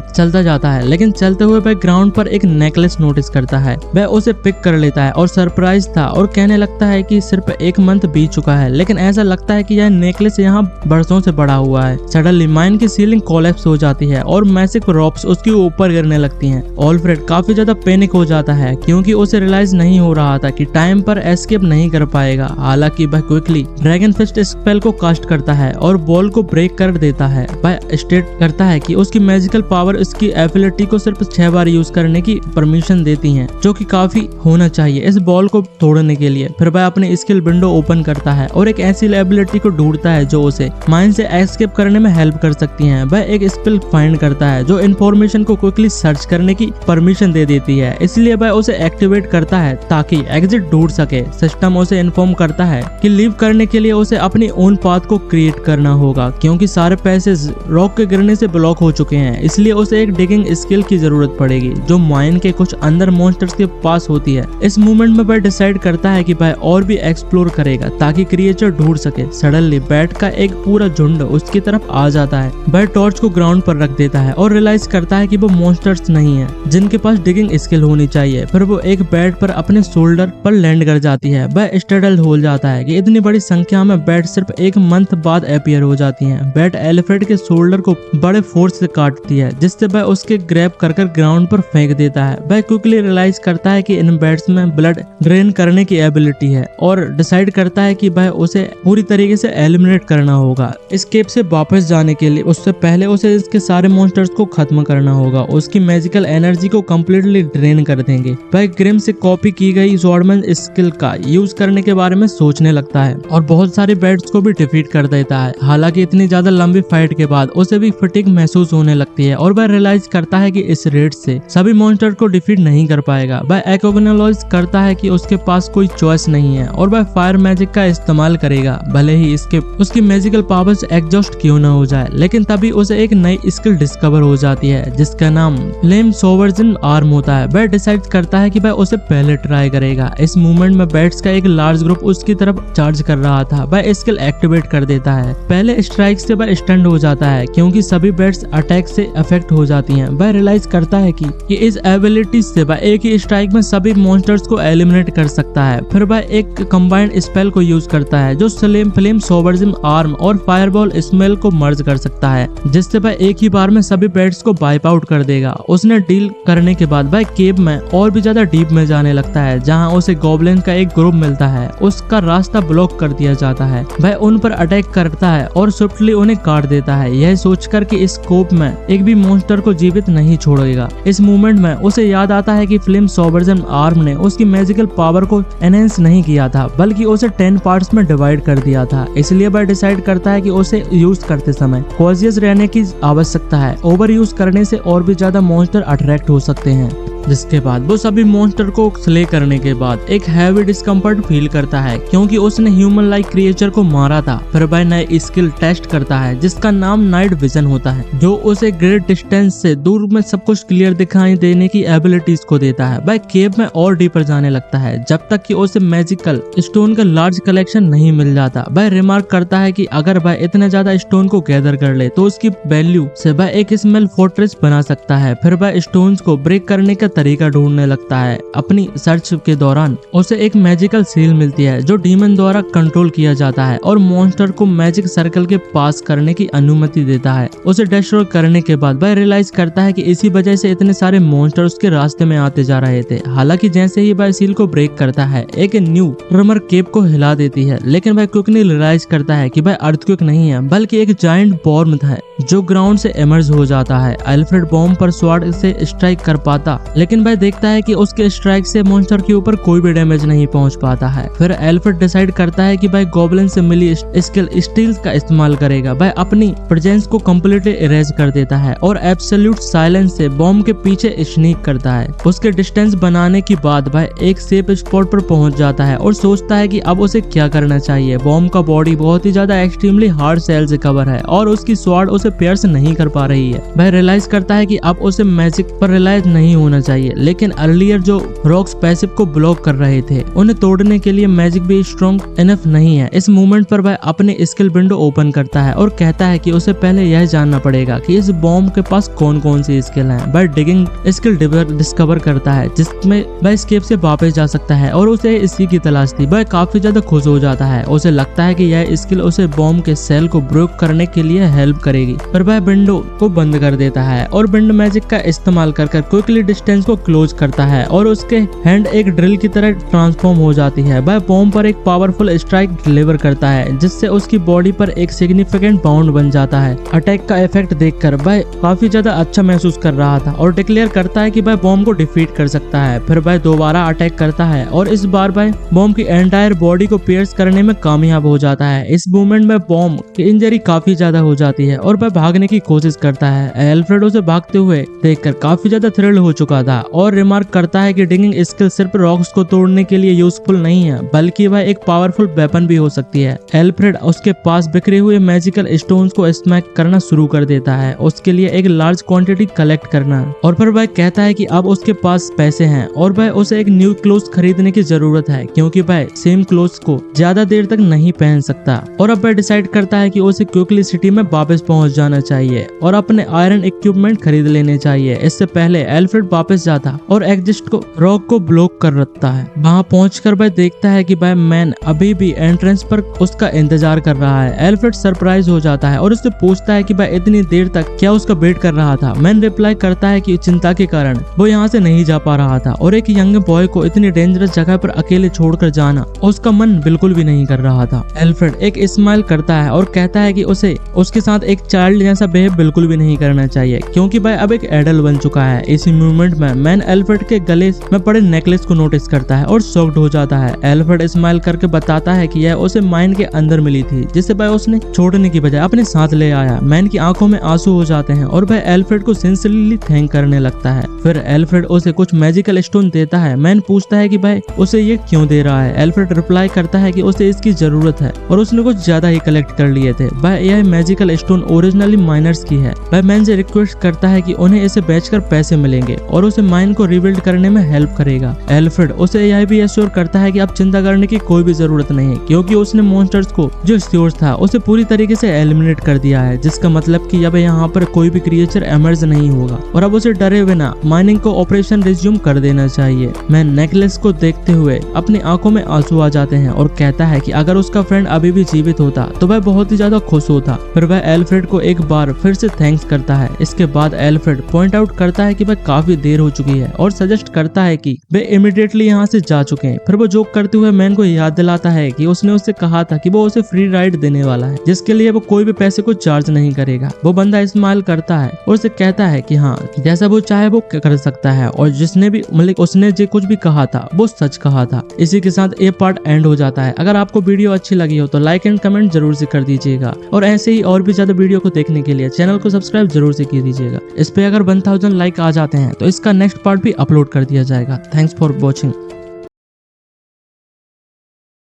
चलता जाता है, लेकिन चलते हुए वह ग्राउंड पर एक नेकलेस नोटिस करता है। वह उसे पिक कर लेता है और सरप्राइज था और कहने लगता है कि सिर्फ एक मंथ बीत चुका है, लेकिन ऐसा लगता है कि यह नेकलेस यहाँ बरसों से बड़ा हुआ है। सडनली माइन की सीलिंग कोलैप्स हो जाती है और मैसिव रॉक्स उसके ऊपर गिरने लगती हैं। एल्फ्रेड काफी ज्यादा पैनिक हो जाता है क्योंकि उसे रियलाइज नहीं हो रहा था कि टाइम पर एस्केप नहीं कर पाएगा। हालांकि वह क्विकली ड्रैगन फिस्ट स्पेल को कास्ट करता है और बॉल को ब्रेक कर देता है। वह स्टेट करता है कि उसकी मैजिकल पावर उसकी एबिलिटी को सिर्फ 6 बार यूज करने की परमिशन देती है, जो कि काफी होना चाहिए इस बॉल को तोड़ने के लिए। फिर वह अपनी स्किल विंडो ओपन करता है और एक ऐसी एबिलिटी को ढूंढता है जो उसे माइन से एस्केप करने में हेल्प कर सकती है। वह एक स्पेल फाइंड करता है जो इंफॉर्मेशन को क्विकली सर्च करने की परमिशन दे देती है, इसलिए वह उसे एक्टिवेट करता है ताकि एग्जिट ढूंढ सके। सिस्टम उसे इन्फॉर्म करता है कि लीव करने के लिए उसे अपनी ओन पाथ को क्रिएट करना होगा क्योंकि सारे पैसेज रॉक के गिरने से ब्लॉक हो चुके हैं। इसलिए उसे एक डिगिंग स्किल की जरूरत पड़ेगी जो माइन के कुछ अंदर मॉन्स्टर्स के पास होती है। इस मूवमेंट में वह डिसाइड करता है कि वह और भी एक्सप्लोर करेगा ताकि क्रिएचर ढूंढ सके। सडनली बैट का एक पूरा झुंड उसकी तरफ आ जाता है। वह टॉर्च को ग्राउंड पर रख देता है और रियलाइज करता है कि वो मॉन्स्टर्स नहीं है जिनके पास डिगिंग स्किल होनी चाहिए। फिर वो एक बैट पर अपने शोल्डर पर लैंड कर जाती है। वह स्टडल हो जाता है कि इतनी बड़ी संख्या में बैट सिर्फ एक मंथ बाद अपीयर हो जाती हैं। बैट एल्फ्रेड के शोल्डर को बड़े फोर्स से काटती है जिससे वह उसके ग्रैब कर ग्राउंड पर फेंक देता है। वह क्विकली रियलाइज करता है कि इन बैट्स में ब्लड ड्रेन करने की एबिलिटी है और डिसाइड करता है कि वह उसे पूरी तरीके से एलिमिनेट करना होगा। इस केव से वापस जाने के लिए उससे पहले उसे इसके सारे मॉन्स्टर्स को खत्म करना होगा। उसकी मैजिकल एनर्जी को कम्प्लीटली ड्रेन कर देंगे। वह ग्रिम से कॉपी की गई स्वॉर्डमैन स्किल का यूज करने के बारे में सोचने लगता है और बहुत सारे बैट्स को भी डिफीट कर देता है। हालांकि इतनी ज्यादा लंबी फाइट के बाद उसे भी फटीग महसूस होने लगती है और वह रियलाइज करता है कि इस रेट से सभी मॉन्स्टर को डिफीट नहीं कर पाएगा। वह एक्नॉलेज करता है कि उसके पास कोई चॉइस नहीं है और वह फायर मैजिक का इस्तेमाल करेगा, भले ही इसके उसकी मैजिकल पावर्स एग्जॉस्ट क्यों न हो जाए। लेकिन तभी उसे एक नई स्किल डिस्कवर हो जाती है जिसका नाम फ्लेम सोवर्जन आर्म होता है। वह डिसाइड करता है कि वह उसे पहले ट्राई करेगा। इस मूवमेंट में बैट्स का एक लार्ज ग्रुप उसकी तरफ चार्ज कर रहा था। वह स्किल एक्टिवेट कर देता है। पहले स्ट्राइक से वह स्टंड हो जाता है क्योंकि सभी बैट्स अटैक से अफेक्ट हो जाती हैं। वह रियलाइज करता है कि इस एबिलिटी से वह एक ही स्ट्राइक में सभी मॉन्स्टर्स को एलिमिनेट कर सकता है। फिर वह एक कंबाइंड स्पेल को यूज करता है जो फ्लेम सोवर्जन आर्म और फायरबॉल स्मेल को मर्ज कर सकता है, जिससे वह एक ही बार में सभी पेट्स को वाइप आउट कर देगा। उसने डील करने के बाद वह केव में और भी ज्यादा डीप में जाने लगता है, जहाँ उसे गॉब्लिन का एक ग्रुप मिलता है। उसका रास्ता ब्लॉक कर दिया जाता है। वह उन पर अटैक करता है और स्विफ्टली उन्हें काट देता है, यह सोचकर कि इस कोप में एक भी मॉन्स्टर को जीवित नहीं छोड़ेगा। इस मूवमेंट में उसे याद आता है कि फ्लेम सॉवर्जन आर्म ने उसकी मैजिकल पावर को एनहेंस नहीं किया था, बल्कि उसे 10 पार्ट्स में डिवाइड कर दिया था। इसलिए वह डिसाइड करता है कि उसे यूज करते समय कॉशियस रहने की आवश्यकता है। ओवर यूज करने से और भी ज्यादा मॉन्स्टर अट्रैक्ट हो सकते हैं। जिसके बाद वो सभी मॉन्स्टर को स्ले करने के बाद एक हैवी डिस्कम्फर्ट फील करता है, क्योंकि उसने ह्यूमन लाइक क्रिएचर को मारा था। फिर वह नए स्किल टेस्ट करता है, जिसका नाम नाइट विजन होता है, जो उसे ग्रेट डिस्टेंस से दूर में सब कुछ क्लियर दिखाई देने की एबिलिटीज को देता है। वह केव में और डीपर जाने लगता है, जब तक कि उसे मैजिकल स्टोन का लार्ज कलेक्शन नहीं मिल जाता। वह रिमार्क करता है कि अगर वह इतने ज्यादा स्टोन को गैदर कर ले तो उसकी वैल्यू से वह एक स्मेल फोर्ट्रेस बना सकता है। फिर वह स्टोन्स को ब्रेक करने का तरीका ढूंढने लगता है। अपनी सर्च के दौरान उसे एक मैजिकल सील मिलती है, जो डीमन द्वारा कंट्रोल किया जाता है और मॉन्स्टर को मैजिक सर्कल के पास करने की अनुमति देता है। उसे डिस्ट्रॉय करने के बाद वह रियलाइज करता है कि इसी वजह से इतने सारे मॉन्स्टर उसके रास्ते में आते जा रहे थे। हालांकि जैसे ही वह सील को ब्रेक करता है, एक न्यू ट्रमर केव को हिला देती है, लेकिन वह क्विकली रियलाइज करता है कि वह अर्थक्वेक नहीं है, बल्कि एक जायंट बॉर्म है जो ग्राउंड से इमर्ज हो जाता है। एल्फ्रेड बॉम्ब पर स्वॉर्ड से स्ट्राइक कर पाता, लेकिन वह देखता है कि उसके स्ट्राइक से मॉन्स्टर के ऊपर कोई भी डैमेज नहीं पहुंच पाता है। फिर एल्फ्रेड डिसाइड करता है कि वह गॉब्लिन से मिली स्किल स्टील्स का इस्तेमाल करेगा। वह अपनी प्रेजेंस को कम्प्लीटली इरेज कर देता है और एब्सोल्यूट साइलेंस से बॉम्ब के पीछे स्नीक करता है। उसके डिस्टेंस बनाने के बाद वह एक सेफ स्पॉट पर पहुंच जाता है और सोचता है कि अब उसे क्या करना चाहिए। बॉम्ब का बॉडी बहुत ही ज्यादा एक्सट्रीमली हार्ड सेल से कवर है और उसकी स्वॉर्ड उसे पियर्स नहीं कर पा रही है। वह रियलाइज करता है कि अब उसे मैजिक पर रिलायंस नहीं होना चाहिए, लेकिन अर्लियर जो रॉक्स पैसिव को ब्लॉक कर रहे थे, उन्हें तोड़ने के लिए मैजिक भी स्ट्रॉन्ग इनफ नहीं है। इस मूवमेंट पर वह अपने स्किल विंडो ओपन करता है और कहता है कि उसे पहले यह जानना पड़ेगा कि इस बॉम्ब के पास कौन कौन सी स्किल है। वह डिगिंग स्किल डिस्कवर करता है, जिसमें वह एस्केप से वापस जा सकता है और उसे इसी की तलाश थी। वह काफी ज्यादा खुश हो जाता है। उसे लगता है कि यह स्किल उसे बॉम्ब के सेल को ब्रेक करने के लिए हेल्प करेगी। पर वह विंडो को बंद कर देता है और विंड मैजिक का इस्तेमाल कर क्विकली डिस्टेंस को क्लोज करता है और उसके हैंड एक ड्रिल की तरह ट्रांसफॉर्म हो जाती है। वह बॉम्ब पर एक पावरफुल स्ट्राइक डिलीवर करता है, जिससे उसकी बॉडी पर एक सिग्निफिकेंट बाउंड बन जाता है। अटैक का इफेक्ट देखकर वह काफी ज्यादा अच्छा महसूस कर रहा था और डिक्लेयर करता है कि वह बॉम्ब को डिफीट कर सकता है। फिर वह दोबारा अटैक करता है और इस बार वह बॉम्ब की एंटायर बॉडी को पियर्स करने में कामयाब हो जाता है। इस मूवमेंट में बॉम्ब की इंजरी काफी ज्यादा हो जाती है और वह भागने की कोशिश करता है। एल्फ्रेड उसे भागते हुए देखकर काफी ज्यादा थ्रिल हो चुका था और रिमार्क करता है कि डिगिंग स्किल सिर्फ रॉक्स को तोड़ने के लिए यूजफुल नहीं है, बल्कि वह एक पावरफुल वेपन भी हो सकती है। एल्फ्रेड उसके पास बिखरे हुए मैजिकल स्टोन्स को स्मैक करना शुरू कर देता है, उसके लिए एक लार्ज क्वांटिटी कलेक्ट करना, और फिर वह कहता है कि अब उसके पास पैसे हैं और वह उसे एक न्यू क्लोथ खरीदने की जरूरत है, क्योंकि वह सेम क्लोथ्स को ज्यादा देर तक नहीं पहन सकता। और अब वह डिसाइड करता है कि उसे क्विकली सिटी में वापस पहुंच जाना चाहिए और अपने आयरन इक्विपमेंट खरीद लेने चाहिए। इससे पहले एल्फ्रेड वापस जाता और एग्जिस्ट को रॉक को ब्लॉक कर रखता है। वहां पहुंचकर वह देखता है कि वह मैन अभी भी एंट्रेंस पर उसका इंतजार कर रहा है। एल्फ्रेड सरप्राइज हो जाता है और उससे पूछता है कि वह इतनी देर तक क्या उसका वेट कर रहा था। मैन रिप्लाई करता है कि चिंता के कारण वो यहाँ से नहीं जा पा रहा था और एक यंग बॉय को इतनी डेंजरस जगह पर अकेले छोड़कर जाना उसका मन बिल्कुल भी नहीं कर रहा था। एल्फ्रेड एक स्माइल करता है और कहता है कि उसे उसके साथ एक चाइल्ड जैसा बिहेव बिल्कुल भी नहीं करना चाहिए, क्योंकि वह अब एक एडल्ट बन चुका है। इसी मूवमेंट में मैन एल्फ्रेड के गले में पड़े नेकलेस को नोटिस करता है और शॉक्ड हो जाता है। एल्फ्रेड स्माइल करके बताता है कि यह उसे माइन के अंदर मिली थी, जिसे वह उसने छोड़ने की बजाय अपने साथ ले आया। मैन की आंखों में आंसू हो जाते हैं और वह एल्फ्रेड को सिंसियरली थैंक करने लगता है। फिर एल्फ्रेड उसे कुछ मैजिकल स्टोन देता है। मैन पूछता है कि वह उसे ये क्यों दे रहा है। एल्फ्रेड रिप्लाई करता है कि उसे इसकी जरूरत है और उसने कुछ ज्यादा ही कलेक्ट कर लिए थे। वह यह मैजिकल स्टोन ओरिजिनली माइनर्स की है। वह मैन से रिक्वेस्ट करता है कि उन्हें इसे बेचकर पैसे मिलेंगे और उसे माइन को रिबिल्ड करने में हेल्प करेगा। एल्फ्रेड उसे यह भी एश्योर करता है कि अब चिंता करने की कोई भी जरूरत नहीं है, क्योंकि उसने मॉन्स्टर्स को जो सोर्स था उसे पूरी तरीके से एलिमिनेट कर दिया है, जिसका मतलब कि अब यहाँ पर कोई भी क्रिएचर एमर्ज नहीं होगा और अब उसे डरे बिना माइनिंग को ऑपरेशन रिज्यूम कर देना चाहिए। मैन नेकलेस को देखते हुए अपनी आंखों में आंसू आ जाते हैं और कहता है कि अगर उसका फ्रेंड अभी भी जीवित होता तो वह बहुत ही ज्यादा खुश होता। फिर वह एल्फ्रेड को एक बार फिर से थैंक्स करता है। इसके बाद एल्फ्रेड पॉइंट आउट करता है कि वह काफी देर हो चुकी है और सजेस्ट करता है कि वे इमीडिएटली यहाँ से जा चुके हैं। फिर वो जोक करते हुए मैन को याद दिलाता है कि उसने उससे कहा था कि वो उसे फ्री राइड देने वाला है, जिसके लिए वो कोई भी पैसे को चार्ज नहीं करेगा। वो बंदा स्माइल करता है और उसे कहता है कि हाँ, जैसा वो चाहे वो कर सकता है और जिसने भी मतलब उसने जो कुछ भी कहा था वो सच कहा था। इसी के साथ ये पार्ट एंड हो जाता है। अगर आपको वीडियो अच्छी लगी हो तो लाइक एंड कमेंट जरूर से कर दीजिएगा और ऐसे ही और भी ज्यादा वीडियो को देखने के लिए चैनल को सब्सक्राइब जरूर से कर दीजिएगा। इस पे अगर 1000 लाइक आ जाते हैं तो इसका नेक्स्ट पार्ट भी अपलोड कर दिया जाएगा। Thanks for watching.